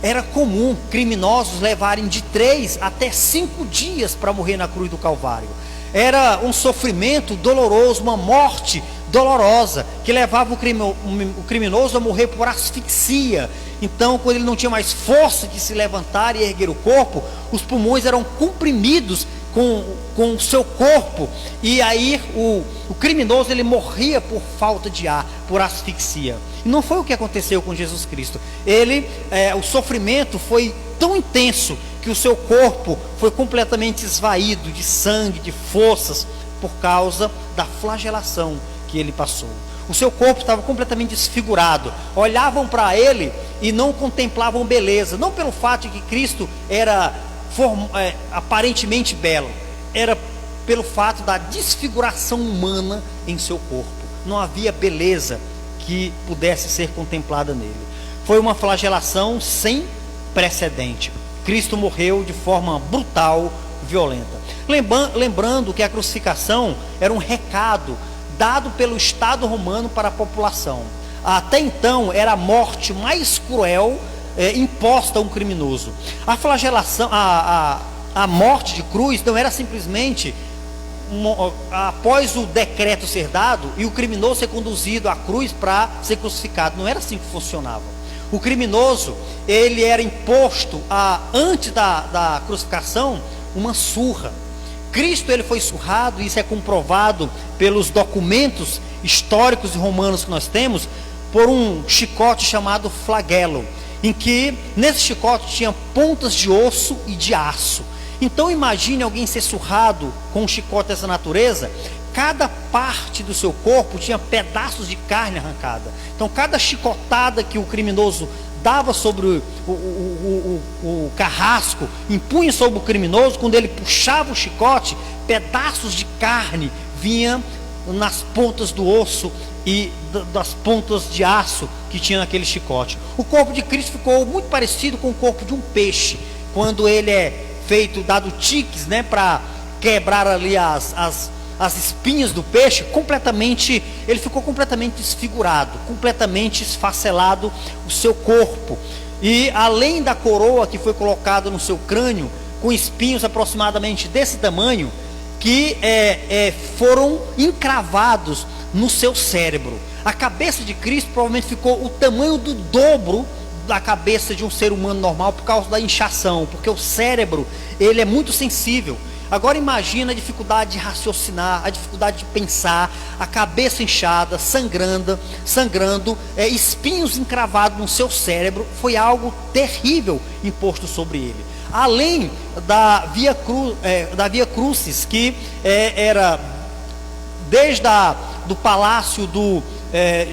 Era comum criminosos levarem de 3 até 5 dias para morrer na cruz do Calvário. Era um sofrimento doloroso, uma morte dolorosa, que levava o criminoso a morrer por asfixia. Então, quando ele não tinha mais força de se levantar e erguer o corpo, os pulmões eram comprimidos com o seu corpo, e aí o criminoso ele morria por falta de ar, por asfixia. E não foi o que aconteceu com Jesus Cristo. O sofrimento foi tão intenso que o seu corpo foi completamente esvaído de sangue, de forças, por causa da flagelação que ele passou. O seu corpo estava completamente desfigurado. Olhavam para ele e não contemplavam beleza, não pelo fato de que Cristo era aparentemente belo, era pelo fato da desfiguração humana em seu corpo. Não havia beleza que pudesse ser contemplada nele. Foi uma flagelação sem precedente. Cristo morreu de forma brutal, violenta. Lembrando que a crucificação era um recado dado pelo Estado romano para a população. Até então era a morte mais cruel imposta a um criminoso. A flagelação, a morte de cruz não era simplesmente após o decreto ser dado e o criminoso ser conduzido à cruz para ser crucificado. Não era assim que funcionava. O criminoso, ele era imposto, antes da crucificação, uma surra. Cristo, ele foi surrado, e isso é comprovado pelos documentos históricos e romanos que nós temos, por um chicote chamado flagelo, em que nesse chicote tinha pontas de osso e de aço. Então imagine alguém ser surrado com um chicote dessa natureza. Cada parte do seu corpo tinha pedaços de carne arrancada. Então cada chicotada que o criminoso dava sobre o carrasco, impunha sobre o criminoso, quando ele puxava o chicote, pedaços de carne vinham nas pontas do osso e das pontas de aço que tinha naquele chicote. O corpo de Cristo ficou muito parecido com o corpo de um peixe, quando ele é feito, dado tiques, né, para quebrar ali as espinhas do peixe. Ele ficou completamente desfigurado, completamente esfacelado o seu corpo. E além da coroa que foi colocada no seu crânio, com espinhos aproximadamente desse tamanho, que foram encravados no seu cérebro. A cabeça de Cristo provavelmente ficou o tamanho do dobro da cabeça de um ser humano normal, por causa da inchação, porque o cérebro, ele é muito sensível. Agora imagina a dificuldade de raciocinar, a dificuldade de pensar, a cabeça inchada, sangrando, espinhos encravados no seu cérebro. Foi algo terrível imposto sobre ele. Além da Via Crucis, que era desde do palácio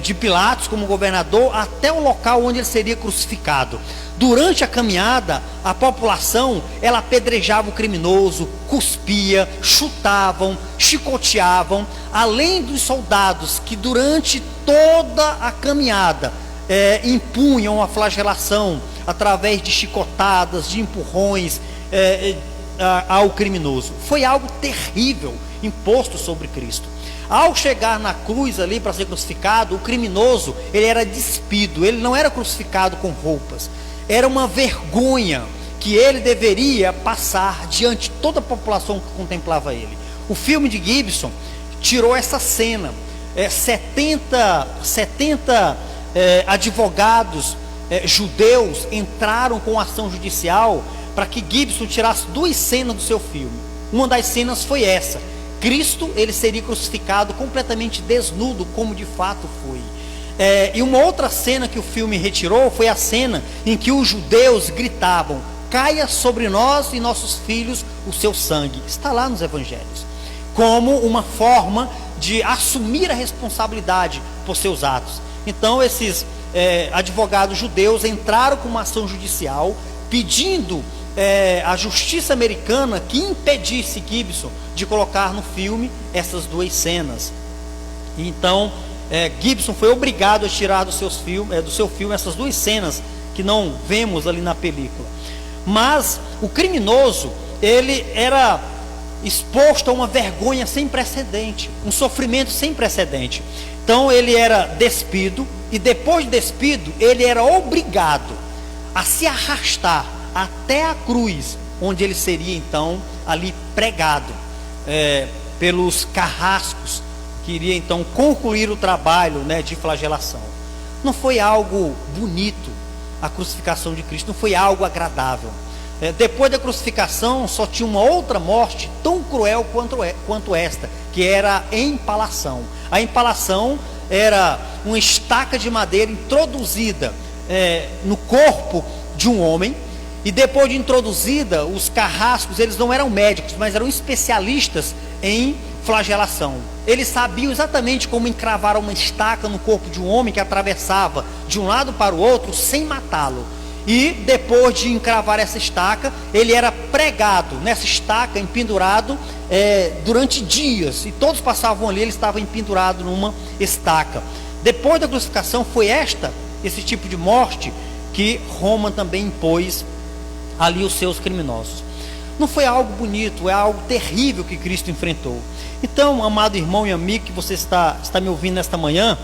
de Pilatos como governador até o local onde ele seria crucificado. Durante a caminhada, a população, ela apedrejava o criminoso, cuspia, chutavam, chicoteavam, além dos soldados que durante toda a caminhada impunham a flagelação através de chicotadas, de empurrões ao criminoso. Foi algo terrível imposto sobre Cristo. Ao chegar na cruz ali para ser crucificado, o criminoso, ele era despido, ele não era crucificado com roupas. Era uma vergonha que ele deveria passar diante de toda a população que contemplava ele. O filme de Gibson tirou essa cena. 70 advogados judeus entraram com ação judicial para que Gibson tirasse 2 cenas do seu filme. Uma das cenas foi essa: Cristo, ele seria crucificado completamente desnudo, como de fato foi. E uma outra cena que o filme retirou foi a cena em que os judeus gritavam: caia sobre nós e nossos filhos o seu sangue. Está lá nos evangelhos, como uma forma de assumir a responsabilidade por seus atos. Então esses advogados judeus entraram com uma ação judicial, pedindo a justiça americana que impedisse Gibson de colocar no filme essas 2 cenas. Então Gibson foi obrigado a tirar do seu filme essas 2 cenas que não vemos ali na película. Mas o criminoso, ele era exposto a uma vergonha sem precedente, um sofrimento sem precedente. Então ele era despido, e depois de despido, ele era obrigado a se arrastar até a cruz, onde ele seria então ali pregado pelos carrascos, que iria então concluir o trabalho, de flagelação. Não foi algo bonito a crucificação de Cristo, não foi algo agradável. Depois da crucificação só tinha uma outra morte tão cruel quanto esta, que era a empalação. A empalação era uma estaca de madeira introduzida no corpo de um homem, e depois de introduzida, os carrascos, eles não eram médicos, mas eram especialistas em flagelação. Eles sabiam exatamente como encravar uma estaca no corpo de um homem que atravessava de um lado para o outro sem matá-lo. E depois de encravar essa estaca, ele era pregado nessa estaca, empendurado durante dias, e todos passavam ali, ele estava empendurado numa estaca. Depois da crucificação, foi esse tipo de morte que Roma também impôs ali os seus criminosos. Não foi algo bonito, é algo terrível que Cristo enfrentou. Então, amado irmão e amigo que você está me ouvindo nesta manhã,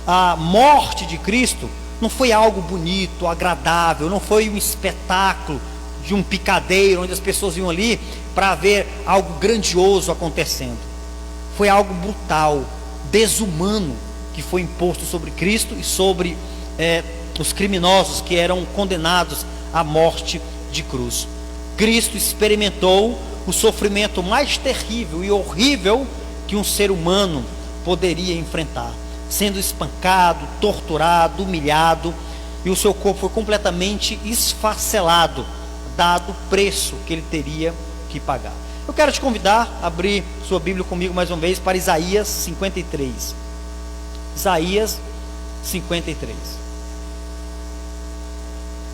a morte de Cristo não foi algo bonito, agradável, não foi um espetáculo de um picadeiro, onde as pessoas iam ali para ver algo grandioso acontecendo. Foi algo brutal, desumano, que foi imposto sobre Cristo e sobre os criminosos que eram condenados à morte de cruz. Cristo experimentou o sofrimento mais terrível e horrível que um ser humano poderia enfrentar, sendo espancado, torturado, humilhado, e o seu corpo foi completamente esfacelado, dado o preço que ele teria que pagar. Eu quero te convidar a abrir sua Bíblia comigo mais uma vez para Isaías 53. Isaías 53.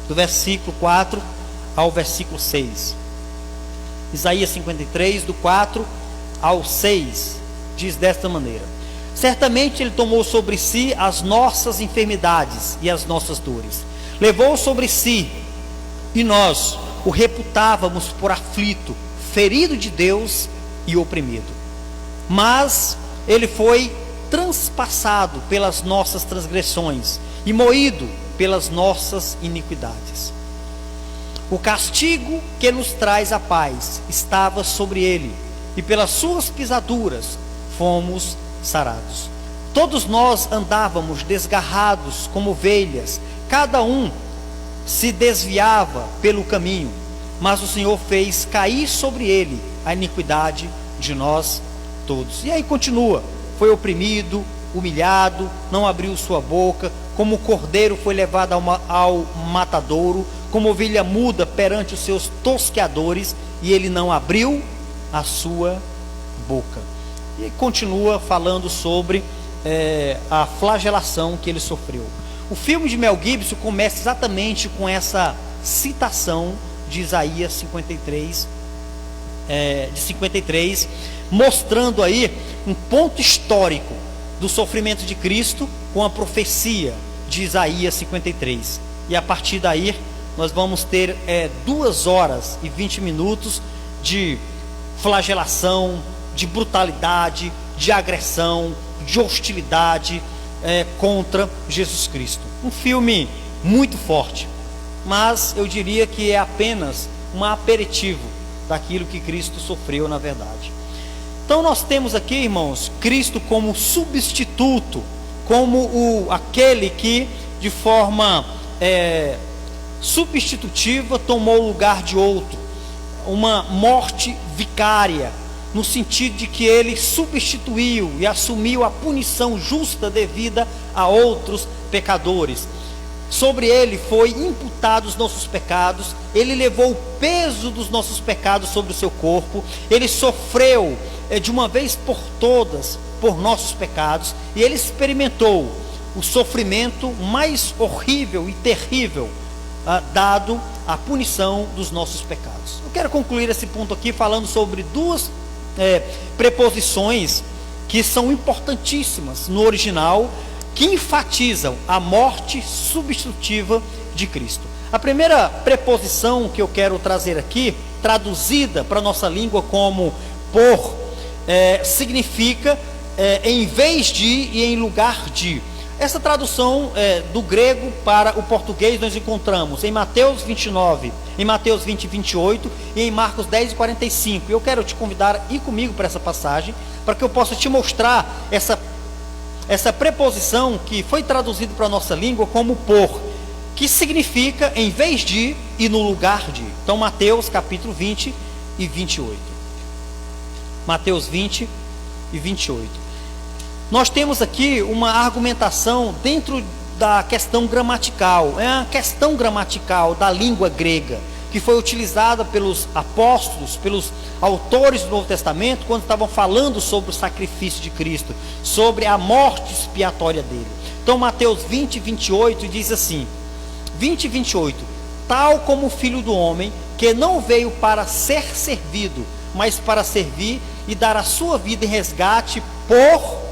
Do versículo 4 ao versículo 6. Isaías 53, do 4 ao 6, diz desta maneira: certamente ele tomou sobre si as nossas enfermidades e as nossas dores, levou sobre si, e nós o reputávamos por aflito, ferido de Deus e oprimido. Mas ele foi transpassado pelas nossas transgressões e moído pelas nossas iniquidades. O castigo que nos traz a paz estava sobre ele, e pelas suas pisaduras fomos sarados. Todos nós andávamos desgarrados como ovelhas, cada um se desviava pelo caminho, mas o Senhor fez cair sobre ele a iniquidade de nós todos. E aí continua: foi oprimido, humilhado, não abriu sua boca, como o cordeiro foi levado ao matadouro, como ovelha muda perante os seus tosqueadores, e ele não abriu a sua boca. E continua falando sobre a flagelação que ele sofreu. O filme de Mel Gibson começa exatamente com essa citação de Isaías 53, mostrando aí um ponto histórico do sofrimento de Cristo com a profecia de Isaías 53. E a partir daí nós vamos ter 2 horas e 20 minutos de flagelação, de brutalidade, de agressão, de hostilidade contra Jesus Cristo. Um filme muito forte, mas eu diria que é apenas um aperitivo daquilo que Cristo sofreu na verdade. Então nós temos aqui, irmãos, Cristo como substituto, como aquele que de forma substitutiva tomou o lugar de outro, uma morte vicária, no sentido de que ele substituiu e assumiu a punição justa devida a outros pecadores. Sobre ele foi imputado os nossos pecados, ele levou o peso dos nossos pecados sobre o seu corpo, ele sofreu de uma vez por todas por nossos pecados, e ele experimentou o sofrimento mais horrível e terrível dado a punição dos nossos pecados. Eu quero concluir esse ponto aqui falando sobre 2 preposições que são importantíssimas no original, que enfatizam a morte substitutiva de Cristo. A primeira preposição que eu quero trazer aqui, traduzida para a nossa língua como por, significa em vez de e em lugar de. Essa tradução do grego para o português nós encontramos em Mateus 29, em Mateus 20 e 28 e em Marcos 10 e 45. Eu quero te convidar a ir comigo para essa passagem, para que eu possa te mostrar essa preposição que foi traduzida para a nossa língua como por, que significa em vez de e no lugar de. Então Mateus capítulo 20 e 28. Mateus 20 e 28. Nós temos aqui uma argumentação dentro da questão gramatical, é a questão gramatical da língua grega, que foi utilizada pelos apóstolos, pelos autores do Novo Testamento, quando estavam falando sobre o sacrifício de Cristo, sobre a morte expiatória dele. Então Mateus 20, 28 diz assim, 20 e 28, tal como o Filho do Homem, que não veio para ser servido, mas para servir e dar a sua vida em resgate por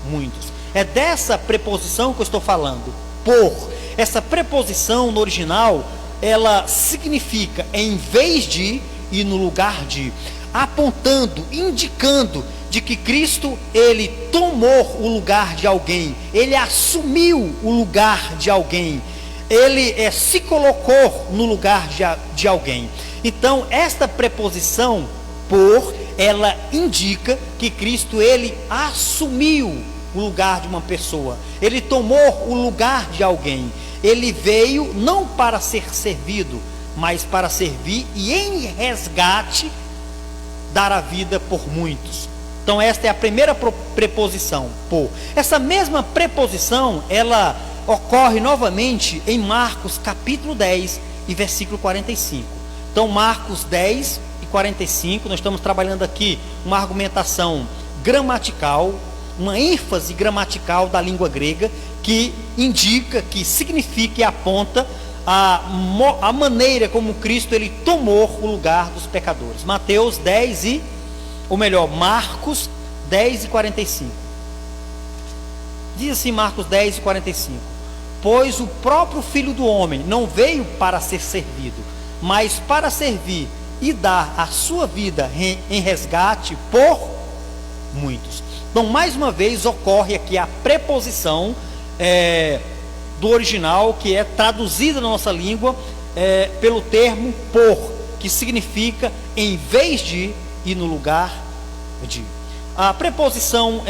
muitos. É dessa preposição que eu estou falando, por. Essa preposição no original, ela significa em vez de e no lugar de, apontando, indicando de que Cristo, ele tomou o lugar de alguém, ele assumiu o lugar de alguém, ele se colocou no lugar de alguém. Então esta preposição por ela indica que Cristo, ele assumiu o lugar de uma pessoa, ele tomou o lugar de alguém, ele veio não para ser servido, mas para servir e em resgate dar a vida por muitos. Então esta é a primeira preposição, por. Essa mesma preposição, ela ocorre novamente em Marcos capítulo 10 e versículo 45. Então Marcos 10 e 45, nós estamos trabalhando aqui uma argumentação gramatical, uma ênfase gramatical da língua grega, que indica, que significa e aponta a maneira como Cristo, ele tomou o lugar dos pecadores. Mateus 10 Marcos 10 e 45. Diz assim Marcos 10 e 45: pois o próprio Filho do Homem não veio para ser servido, mas para servir e dar a sua vida em resgate por muitos. Então, mais uma vez, ocorre aqui a preposição do original, que é traduzida na nossa língua pelo termo por, que significa em vez de e no lugar de. A preposição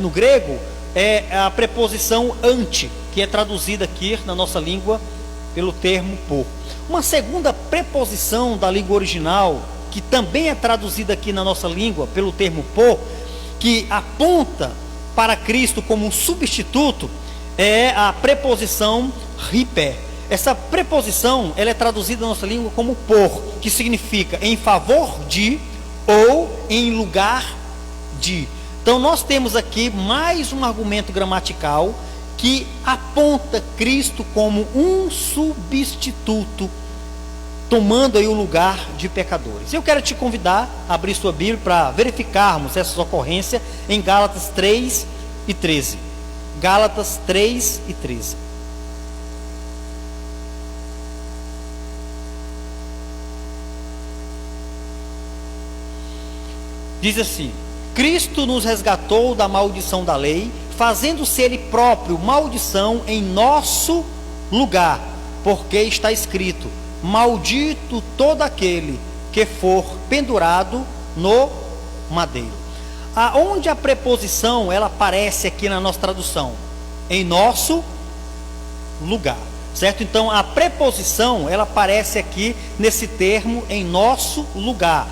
no grego é a preposição ante, que é traduzida aqui na nossa língua pelo termo por. Uma segunda preposição da língua original, que também é traduzida aqui na nossa língua pelo termo por, que aponta para Cristo como um substituto, é a preposição ripé. Essa preposição, ela é traduzida na nossa língua como por, que significa em favor de ou em lugar de. Então nós temos aqui mais um argumento gramatical que aponta Cristo como um substituto, tomando aí o lugar de pecadores. Eu quero te convidar a abrir sua Bíblia para verificarmos essas ocorrências em Gálatas 3 e 13. Gálatas 3 e 13. Diz assim: Cristo nos resgatou da maldição da lei, fazendo-se Ele próprio maldição em nosso lugar, porque está escrito: maldito todo aquele que for pendurado no madeiro. Aonde a preposição ela aparece aqui na nossa tradução? Em nosso lugar, certo? Então a preposição ela aparece aqui nesse termo, em nosso lugar.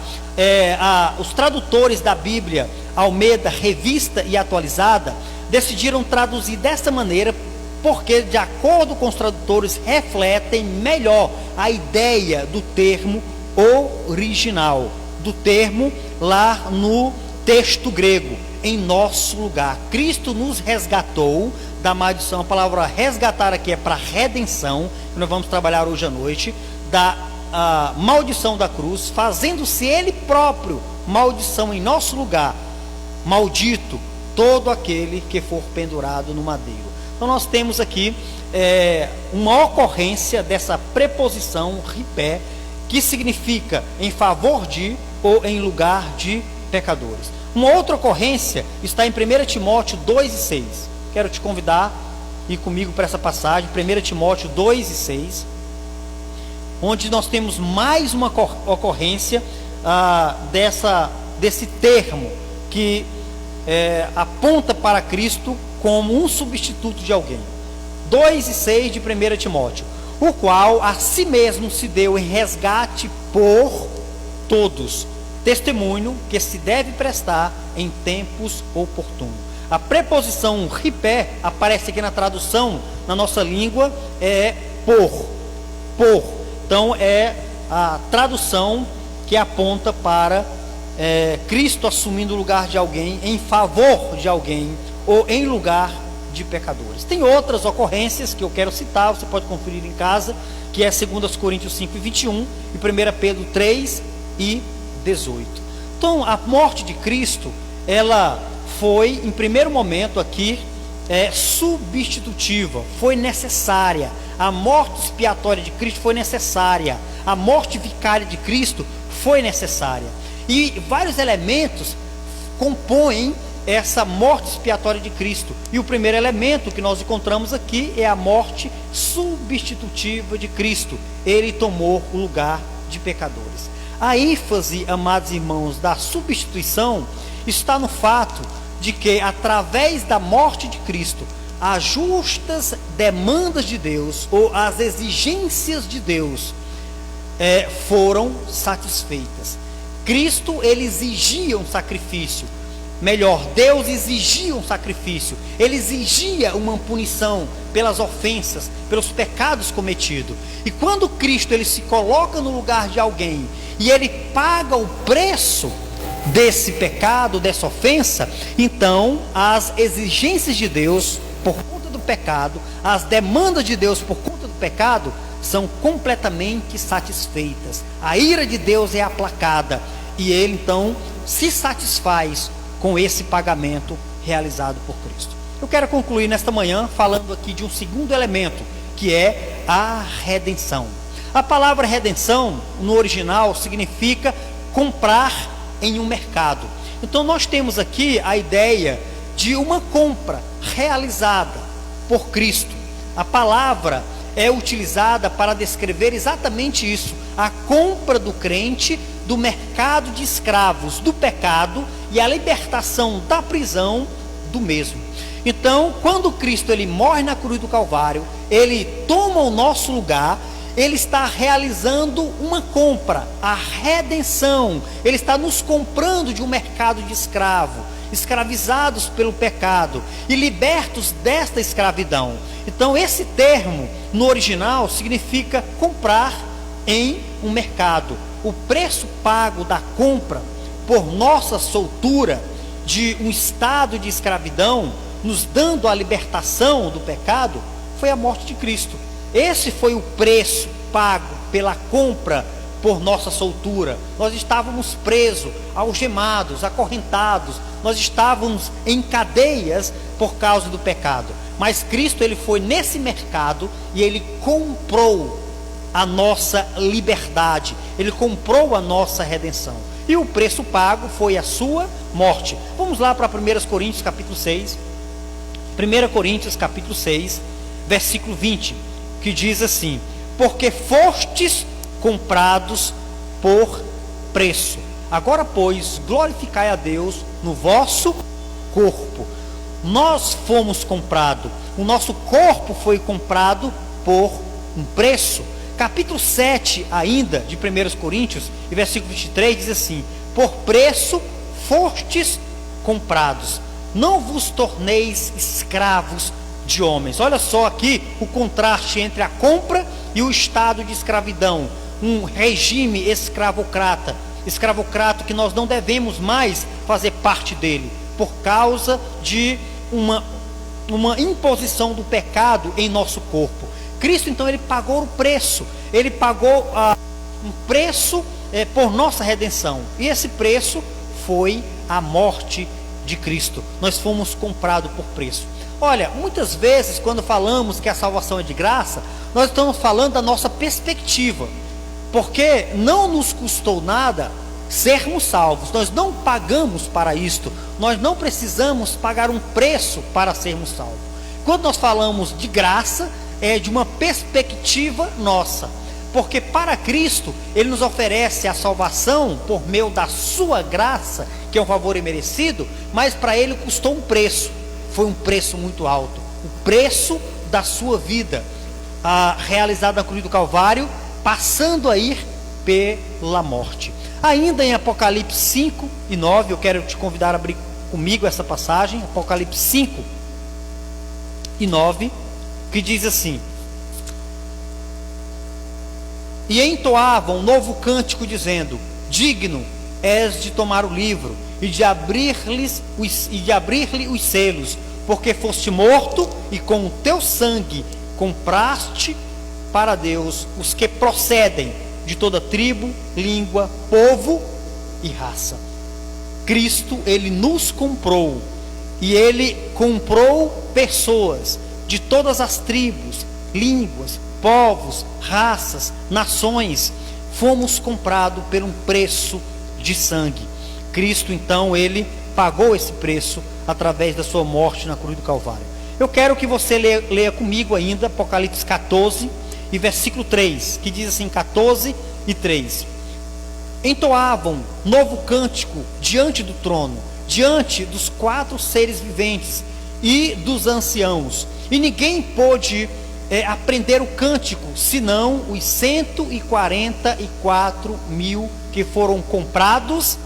Os tradutores da Bíblia Almeida Revista e Atualizada decidiram traduzir dessa maneira, porque de acordo com os tradutores refletem melhor a ideia do termo original, do termo lá no texto grego, em nosso lugar. Cristo nos resgatou da maldição. A palavra resgatar aqui é para redenção, que nós vamos trabalhar hoje à noite, da maldição da cruz, fazendo-se Ele próprio maldição em nosso lugar. Maldito todo aquele que for pendurado no madeiro. Então nós temos aqui uma ocorrência dessa preposição ripé, que significa em favor de ou em lugar de pecadores. Uma outra ocorrência está em 1 Timóteo 2 e 6. Quero te convidar a ir comigo para essa passagem, 1 Timóteo 2 e 6, onde nós temos mais uma ocorrência desse termo que aponta para Cristo como um substituto de alguém. 2 e 6 de 1 Timóteo: o qual a si mesmo se deu em resgate por todos, testemunho que se deve prestar em tempos oportunos. A preposição ripé aparece aqui na tradução, na nossa língua, por. Então é a tradução que aponta para Cristo assumindo o lugar de alguém, em favor de alguém, ou em lugar de pecadores. Tem outras ocorrências que eu quero citar, você pode conferir em casa, que é 2 Coríntios 5 e 21 e 1 Pedro 3 e 18. Então a morte de Cristo, ela foi em primeiro momento aqui substitutiva, foi necessária. A morte expiatória de Cristo foi necessária, a morte vicária de Cristo foi necessária, e vários elementos compõem essa morte expiatória de Cristo. E o primeiro elemento que nós encontramos aqui é a morte substitutiva de Cristo. Ele tomou o lugar de pecadores. A ênfase, amados irmãos, da substituição está no fato de que, através da morte de Cristo, as justas demandas de Deus, ou as exigências de Deus, foram satisfeitas. Cristo, ele exigia um sacrifício. Melhor, Deus exigia um sacrifício. Ele exigia uma punição pelas ofensas, pelos pecados cometidos. E quando Cristo, ele se coloca no lugar de alguém e ele paga o preço desse pecado, dessa ofensa, então as exigências de Deus por conta do pecado, as demandas de Deus por conta do pecado, são completamente satisfeitas. A ira de Deus é aplacada e ele então se satisfaz com esse pagamento realizado por Cristo. Eu quero concluir nesta manhã falando aqui de um segundo elemento, que é a redenção. A palavra redenção no original significa comprar em um mercado. Então nós temos aqui a ideia de uma compra realizada por Cristo. A palavra é utilizada para descrever exatamente isso, a compra do crente do mercado de escravos do pecado e a libertação da prisão do mesmo. Então, quando Cristo ele morre na cruz do Calvário, ele toma o nosso lugar, ele está realizando uma compra, a redenção. Ele está nos comprando de um mercado de escravo, escravizados pelo pecado e libertos desta escravidão. Então, esse termo no original significa comprar em um mercado. O preço pago da compra por nossa soltura de um estado de escravidão, nos dando a libertação do pecado, foi a morte de Cristo. Esse foi o preço pago pela compra por nossa soltura. Nós estávamos presos, algemados, acorrentados, nós estávamos em cadeias por causa do pecado. Mas Cristo, ele foi nesse mercado e ele comprou a nossa liberdade, ele comprou a nossa redenção. E o preço pago foi a sua morte. Vamos lá para 1 Coríntios capítulo 6. 1 Coríntios capítulo 6, versículo 20, que diz assim: porque fostes comprados por preço. Agora, pois, glorificai a Deus no vosso corpo. Nós fomos comprados, o nosso corpo foi comprado por um preço. Capítulo 7 ainda, de 1 Coríntios, e versículo 23, diz assim: por preço fostes comprados, não vos torneis escravos de homens. Olha só aqui o contraste entre a compra e o estado de escravidão. Um regime escravocrata que nós não devemos mais fazer parte dele, por causa de uma imposição do pecado em nosso corpo. Cristo então ele pagou o preço, ele pagou um preço por nossa redenção, e esse preço foi a morte de Cristo. Nós fomos comprados por preço. Olha, muitas vezes quando falamos que a salvação é de graça, nós estamos falando da nossa perspectiva, porque não nos custou nada sermos salvos, nós não pagamos para isto, nós não precisamos pagar um preço para sermos salvos. Quando nós falamos de graça, é de uma perspectiva nossa, porque para Cristo ele nos oferece a salvação por meio da sua graça, que é um favor imerecido, mas para ele custou um preço, foi um preço muito alto, o preço da sua vida, realizado na cruz do Calvário, passando a ir pela morte. Ainda em Apocalipse 5 e 9, eu quero te convidar a abrir comigo essa passagem, Apocalipse 5 e 9, que diz assim: e entoavam um novo cântico dizendo: digno és de tomar o livro e de abrir-lhe os selos, porque foste morto e com o teu sangue compraste para Deus os que procedem de toda tribo, língua, povo e raça. Cristo, ele nos comprou, e ele comprou pessoas de todas as tribos, línguas, povos, raças, nações. Fomos comprados por um preço de sangue. Cristo então ele pagou esse preço através da sua morte na cruz do Calvário. Eu quero que você leia comigo ainda Apocalipse 14 e versículo 3, que diz assim, 14 e 3: entoavam novo cântico diante do trono, diante dos 4 seres viventes e dos anciãos. E ninguém pôde aprender o cântico, senão os 144 mil que foram comprados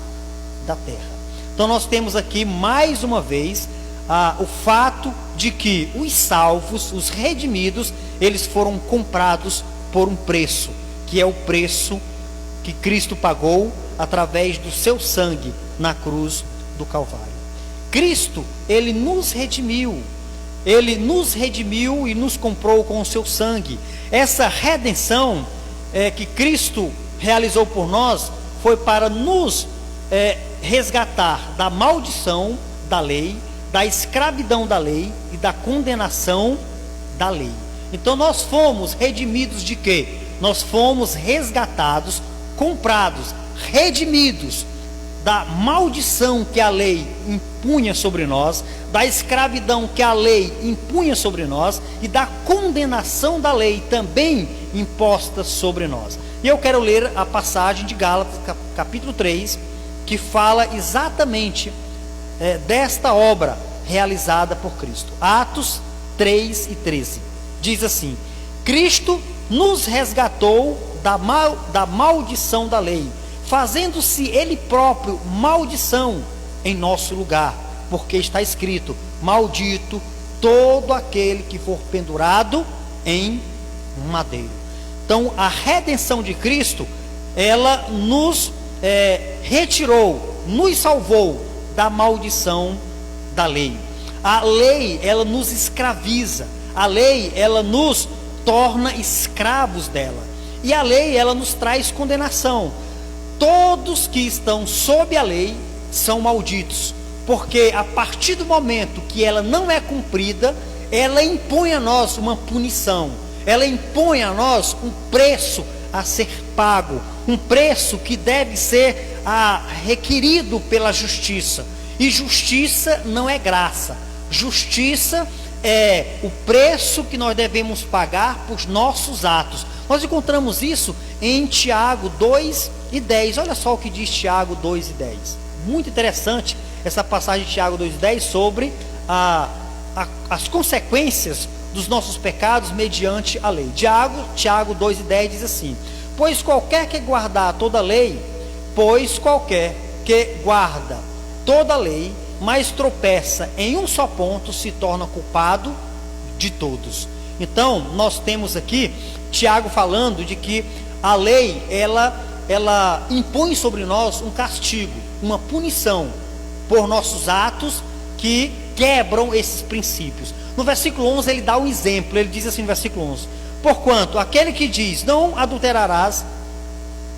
da terra. Então nós temos aqui mais uma vez o fato de que os salvos, os redimidos, eles foram comprados por um preço, que é o preço que Cristo pagou através do seu sangue na cruz do Calvário. Cristo, ele nos redimiu e nos comprou com o seu sangue. Essa redenção que Cristo realizou por nós foi para nos resgatar da maldição da lei, da escravidão da lei e da condenação da lei. Então nós fomos redimidos de quê? Nós fomos resgatados, comprados, redimidos da maldição que a lei impunha sobre nós, da escravidão que a lei impunha sobre nós e da condenação da lei também imposta sobre nós. E eu quero ler a passagem de Gálatas, capítulo 3, que fala exatamente desta obra realizada por Cristo. Atos 3 e 13. Diz assim: Cristo nos resgatou da maldição da lei, fazendo-se ele próprio maldição em nosso lugar, porque está escrito: maldito todo aquele que for pendurado em um madeiro. Então a redenção de Cristo, ela nos retirou, nos salvou da maldição da lei. A lei, ela nos escraviza, a lei, ela nos torna escravos dela, e a lei, ela nos traz condenação. Todos que estão sob a lei são malditos, porque a partir do momento que ela não é cumprida, ela impõe a nós uma punição, ela impõe a nós um preço a ser pago, um preço que deve ser requerido pela justiça. E justiça não é graça, justiça é o preço que nós devemos pagar por nossos atos. Nós encontramos isso em Tiago 2 e 10. Olha só o que diz Tiago 2 e 10. Muito interessante essa passagem de Tiago 2 e 10 sobre as consequências dos nossos pecados mediante a lei. Tiago 2 e 10 diz assim: pois qualquer que guardar toda a lei, mas tropeça em um só ponto, se torna culpado de todos. Então nós temos aqui Tiago falando de que a lei, ela impõe sobre nós um castigo, uma punição por nossos atos que quebram esses princípios. No versículo 11 ele dá um exemplo, ele diz assim no versículo 11: porquanto aquele que diz não adulterarás,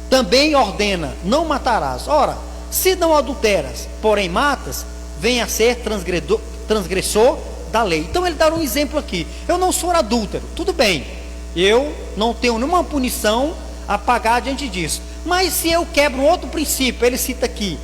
também ordena não matarás. Ora, se não adulteras, porém matas, vem a ser transgressor da lei. Então ele dá um exemplo aqui: eu não sou adúltero, tudo bem, eu não tenho nenhuma punição a pagar diante disso, mas se eu quebro outro princípio, ele cita aqui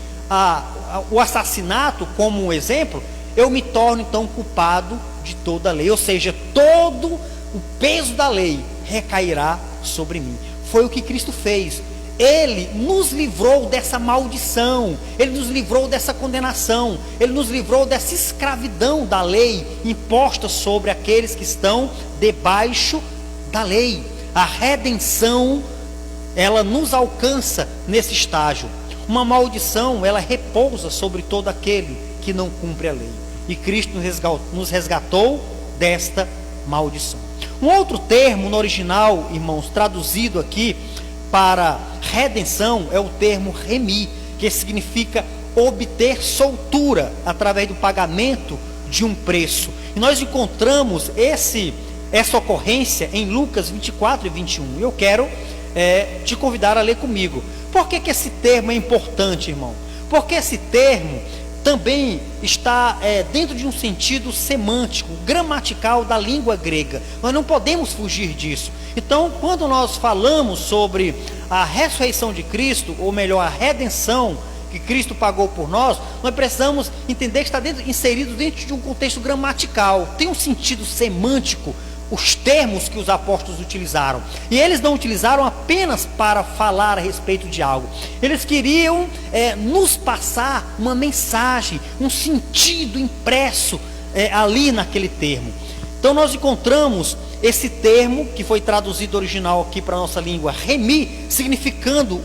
o assassinato como um exemplo, eu me torno então culpado de toda a lei, ou seja, todo o peso da lei recairá sobre mim. Foi o que Cristo fez. Ele nos livrou dessa maldição, ele nos livrou dessa condenação, ele nos livrou dessa escravidão da lei imposta sobre aqueles que estão debaixo da lei. A redenção, ela nos alcança nesse estágio. Uma maldição, ela repousa sobre todo aquele que não cumpre a lei, e Cristo nos resgatou desta maldição. Um outro termo no original, irmãos, traduzido aqui para redenção, é o termo remi, que significa obter soltura através do pagamento de um preço. E nós encontramos essa ocorrência em Lucas 24 e 21. Eu quero te convidar a ler comigo. Por que esse termo é importante, irmão? Porque esse termo também está dentro de um sentido semântico, gramatical da língua grega. Nós não podemos fugir disso. Então, quando nós falamos sobre a ressurreição de Cristo, ou melhor, a redenção que Cristo pagou por nós, nós precisamos entender que está inserido dentro de um contexto gramatical. Tem um sentido semântico os termos que os apóstolos utilizaram. E eles não utilizaram apenas para falar a respeito de algo. Eles queriam nos passar uma mensagem, um sentido impresso ali naquele termo. Então nós encontramos esse termo que foi traduzido original aqui para a nossa língua, remi, significando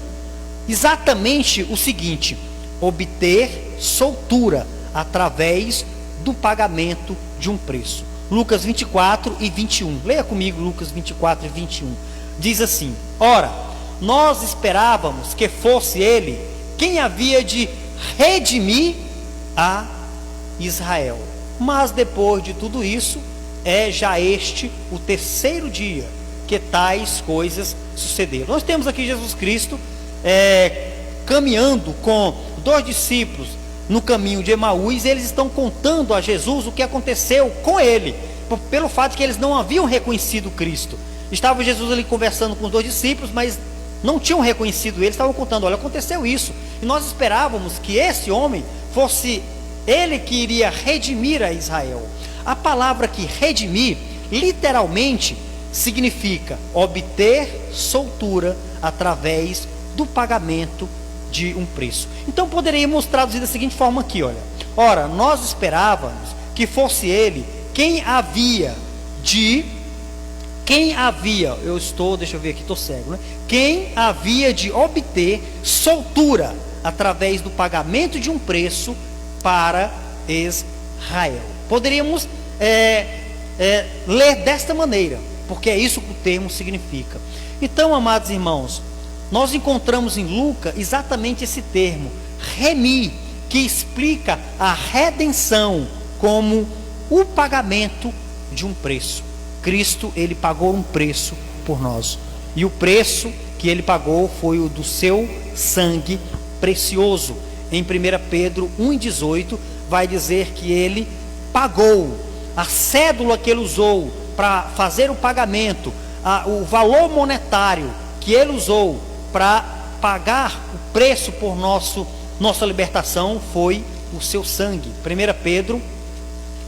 exatamente o seguinte: obter soltura através do pagamento de um preço. Lucas 24 e 21. Leia comigo Lucas 24 e 21. Diz assim: ora, nós esperávamos que fosse ele quem havia de redimir a Israel. Mas depois de tudo isso, é já este o terceiro dia que tais coisas sucederam. Nós temos aqui Jesus Cristo caminhando com 2 discípulos no caminho de Emaús. Eles estão contando a Jesus o que aconteceu com ele, pelo fato de que eles não haviam reconhecido Cristo. Estava Jesus ali conversando com os 2 discípulos, mas não tinham reconhecido ele. Estavam contando: olha, aconteceu isso, e nós esperávamos que esse homem fosse ele que iria redimir a Israel. A palavra aqui, redimir, literalmente significa obter soltura através do pagamento de um preço. Então poderíamos traduzir da seguinte forma aqui, olha: ora, nós esperávamos que fosse ele quem havia, deixa eu ver aqui, estou cego, né? Quem havia de obter soltura através do pagamento de um preço para Israel. Poderíamos ler desta maneira, porque é isso que o termo significa. Então, amados irmãos, nós encontramos em Lucas exatamente esse termo, remi, que explica a redenção como o pagamento de um preço. Cristo, ele pagou um preço por nós, e o preço que ele pagou foi o do seu sangue precioso. Em 1 Pedro 1,18 vai dizer que ele pagou a cédula que ele usou para fazer o pagamento, o valor monetário que ele usou para pagar o preço por nossa libertação foi o seu sangue. 1 Pedro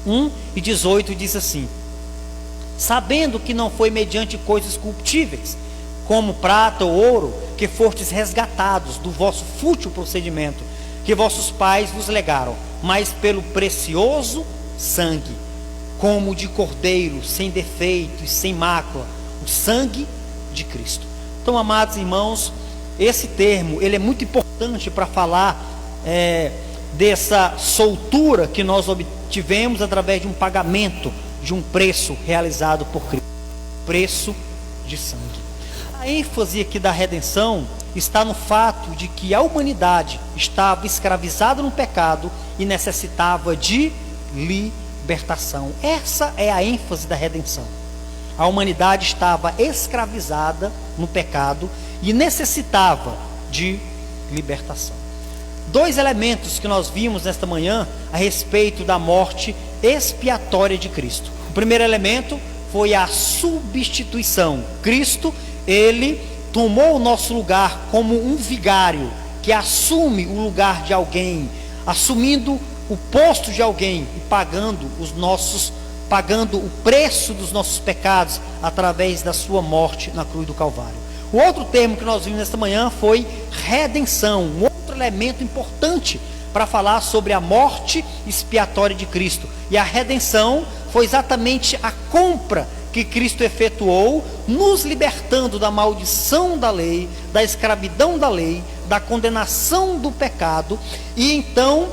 1,18 diz assim: sabendo que não foi mediante coisas corruptíveis, como prata ou ouro, que fostes resgatados do vosso fútil procedimento, que vossos pais vos legaram, mas pelo precioso sangue, como de cordeiro, sem defeito e sem mácula, o sangue de Cristo. Então, amados irmãos, esse termo, ele é muito importante para falar dessa soltura que nós obtivemos através de um pagamento, de um preço realizado por Cristo, preço de sangue. A ênfase aqui da redenção está no fato de que a humanidade estava escravizada no pecado e necessitava de libertação. Essa é a ênfase da redenção. A humanidade estava escravizada no pecado e necessitava de libertação. 2 elementos que nós vimos nesta manhã a respeito da morte expiatória de Cristo. O primeiro elemento foi a substituição. Cristo, ele tomou o nosso lugar como um vigário que assume o lugar de alguém, assumindo o posto de alguém e pagando o preço dos nossos pecados através da sua morte na cruz do Calvário. O outro termo que nós vimos nesta manhã foi redenção, um outro elemento importante para falar sobre a morte expiatória de Cristo. E a redenção foi exatamente a compra que Cristo efetuou, nos libertando da maldição da lei, da escravidão da lei, da condenação do pecado, e então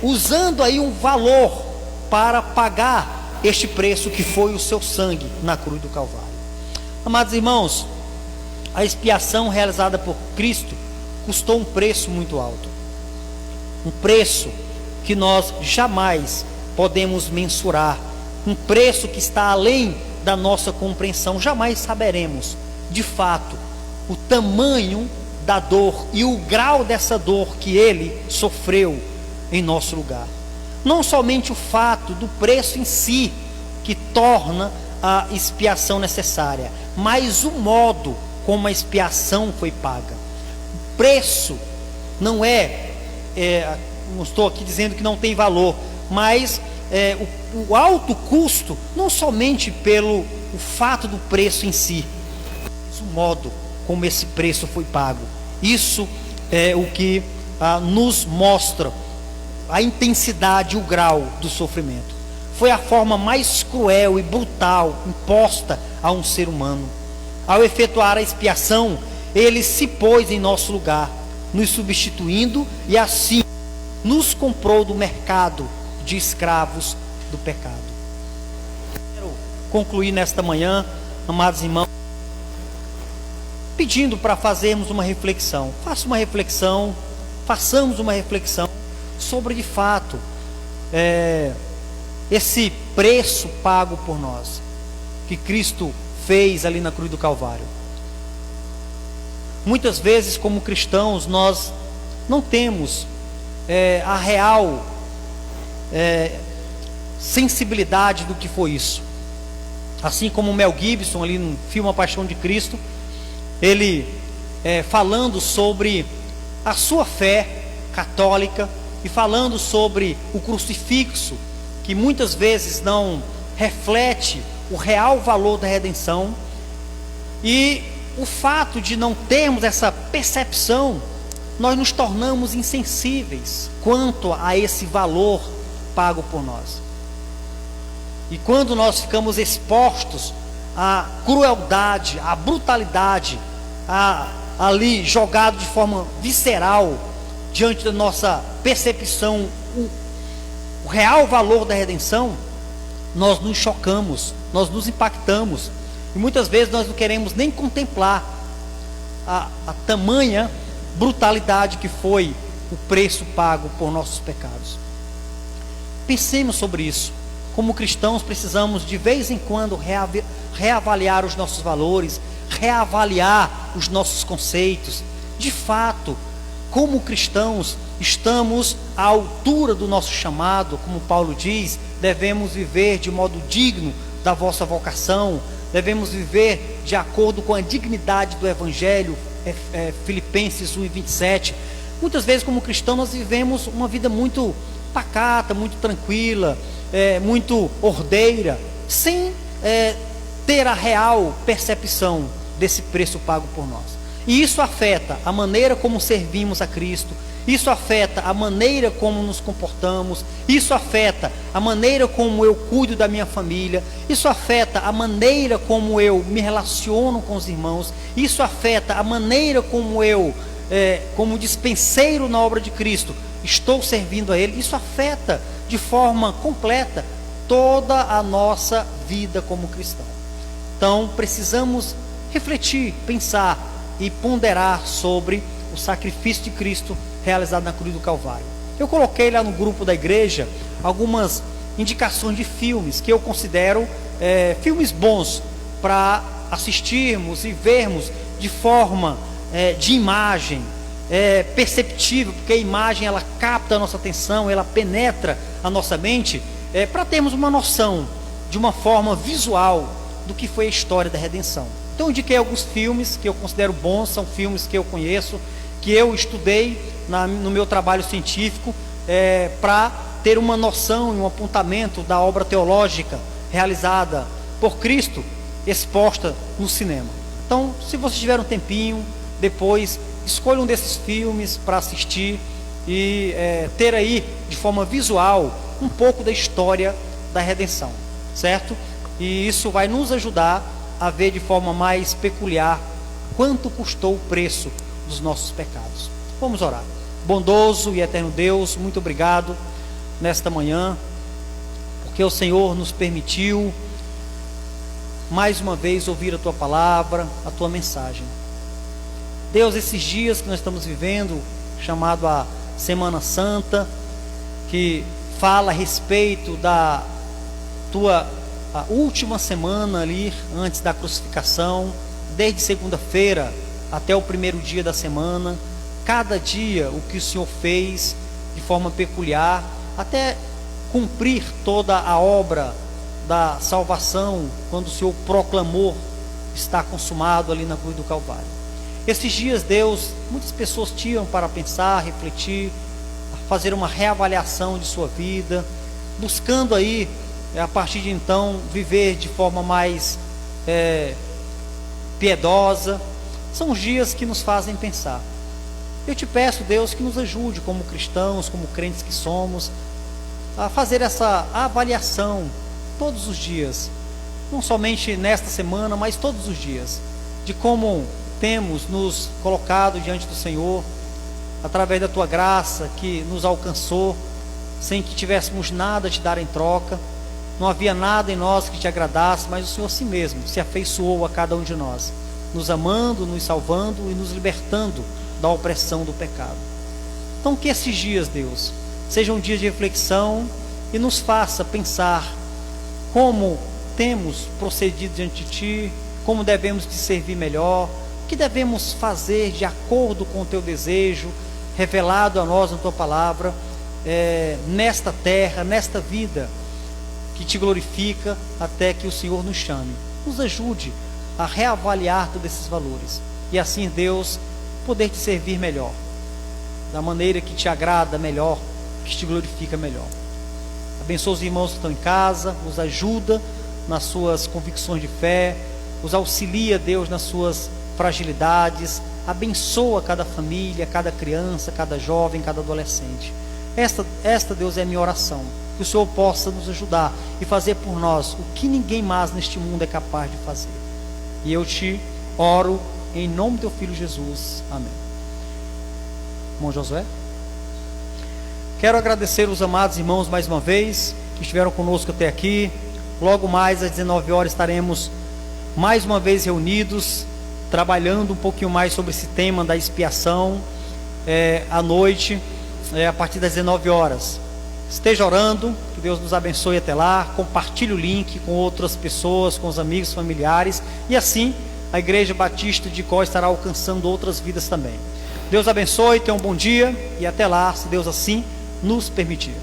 usando aí um valor para pagar este preço que foi o seu sangue na cruz do Calvário. Amados irmãos, a expiação realizada por Cristo custou um preço muito alto, um preço que nós jamais podemos mensurar, um preço que está além da nossa compreensão. Jamais saberemos de fato o tamanho da dor e o grau dessa dor que ele sofreu em nosso lugar. Não somente o fato do preço em si que torna a expiação necessária, mas o modo como a expiação foi paga. O preço não não estou aqui dizendo que não tem valor, mas o alto custo, não somente pelo o fato do preço em si, mas o modo como esse preço foi pago. Isso é o que nos mostra a intensidade e o grau do sofrimento. Foi a forma mais cruel e brutal imposta a um ser humano. Ao efetuar a expiação, ele se pôs em nosso lugar, nos substituindo e assim nos comprou do mercado de escravos do pecado. Quero concluir nesta manhã, amados irmãos, pedindo para fazermos uma reflexão. Façamos uma reflexão sobre, de fato, esse preço pago por nós, que Cristo fez ali na cruz do Calvário. Muitas vezes, como cristãos, nós não temos a real sensibilidade do que foi isso. Assim como Mel Gibson, ali no filme A Paixão de Cristo, ele falando sobre a sua fé católica e falando sobre o crucifixo, que muitas vezes não reflete o real valor da redenção, e o fato de não termos essa percepção, nós nos tornamos insensíveis quanto a esse valor pago por nós. E quando nós ficamos expostos à crueldade, à brutalidade, ali jogado de forma visceral, diante da nossa percepção, o real valor da redenção, nós nos chocamos, nós nos impactamos, e muitas vezes nós não queremos nem contemplar a tamanha brutalidade que foi o preço pago por nossos pecados. Pensemos sobre isso. Como cristãos, precisamos de vez em quando reavaliar os nossos valores, reavaliar os nossos conceitos. De fato, como cristãos, estamos à altura do nosso chamado. Como Paulo diz, devemos viver de modo digno da vossa vocação, devemos viver de acordo com a dignidade do Evangelho, Filipenses 1:27. Muitas vezes, como cristãos, nós vivemos uma vida muito pacata, muito tranquila, muito ordeira, sem ter a real percepção desse preço pago por nós. E isso afeta a maneira como servimos a Cristo, isso afeta a maneira como nos comportamos, isso afeta a maneira como eu cuido da minha família, isso afeta a maneira como eu me relaciono com os irmãos, isso afeta a maneira como eu, como dispenseiro na obra de Cristo, estou servindo a Ele. Isso afeta de forma completa toda a nossa vida como cristão. Então precisamos refletir, pensar e ponderar sobre o sacrifício de Cristo realizado na cruz do Calvário. Eu coloquei lá no grupo da igreja algumas indicações de filmes que eu considero filmes bons para assistirmos e vermos de forma de imagem, perceptível, porque a imagem ela capta a nossa atenção, ela penetra a nossa mente, para termos uma noção de uma forma visual do que foi a história da redenção. Então eu indiquei alguns filmes que eu considero bons, são filmes que eu conheço, que eu estudei no meu trabalho científico, para ter uma noção e um apontamento da obra teológica realizada por Cristo, exposta no cinema. Então, se você tiver um tempinho, depois escolha um desses filmes para assistir e ter aí de forma visual um pouco da história da redenção, certo? E isso vai nos ajudar a ver de forma mais peculiar quanto custou o preço dos nossos pecados. Vamos orar. Bondoso e eterno Deus, muito obrigado nesta manhã, porque o Senhor nos permitiu mais uma vez ouvir a Tua palavra, a Tua mensagem. Deus, esses dias que nós estamos vivendo, chamado a Semana Santa, que fala a respeito da Tua última semana ali, antes da crucificação, desde segunda-feira até o primeiro dia da semana, cada dia o que o Senhor fez de forma peculiar, até cumprir toda a obra da salvação, quando o Senhor proclamou, está consumado ali na cruz do Calvário. Esses dias, Deus, muitas pessoas tiram para pensar, refletir, fazer uma reavaliação de sua vida, buscando aí, a partir de então, viver de forma mais piedosa. São os dias que nos fazem pensar. Eu te peço, Deus, que nos ajude como cristãos, como crentes que somos, a fazer essa avaliação todos os dias, não somente nesta semana, mas todos os dias, de como temos nos colocado diante do Senhor, através da Tua graça que nos alcançou, sem que tivéssemos nada a Te dar em troca. Não havia nada em nós que Te agradasse, mas o Senhor si mesmo se afeiçoou a cada um de nós, nos amando, nos salvando e nos libertando da opressão do pecado. Então que esses dias, Deus, sejam dias de reflexão e nos faça pensar como temos procedido diante de Ti, como devemos Te servir melhor, o que devemos fazer de acordo com o Teu desejo, revelado a nós na Tua palavra, nesta terra, nesta vida que Te glorifica, até que o Senhor nos chame. Nos ajude a reavaliar todos esses valores, e assim, Deus, poder Te servir melhor, da maneira que Te agrada melhor, que Te glorifica melhor. Abençoa os irmãos que estão em casa, os ajuda nas suas convicções de fé, os auxilia, Deus, nas suas fragilidades. Abençoa cada família, cada criança, cada jovem, cada adolescente. Esta, Deus, é a minha oração, que o Senhor possa nos ajudar e fazer por nós o que ninguém mais neste mundo é capaz de fazer. E eu Te oro em nome do Teu Filho Jesus. Amém. Irmão Josué? Quero agradecer os amados irmãos mais uma vez, que estiveram conosco até aqui. Logo mais às 19 horas estaremos mais uma vez reunidos, trabalhando um pouquinho mais sobre esse tema da expiação, à noite, a partir das 19 horas. Esteja orando, que Deus nos abençoe até lá. Compartilhe o link com outras pessoas, com os amigos, familiares, e assim a Igreja Batista de Icó estará alcançando outras vidas também. Deus abençoe, tenha um bom dia e até lá, se Deus assim nos permitir.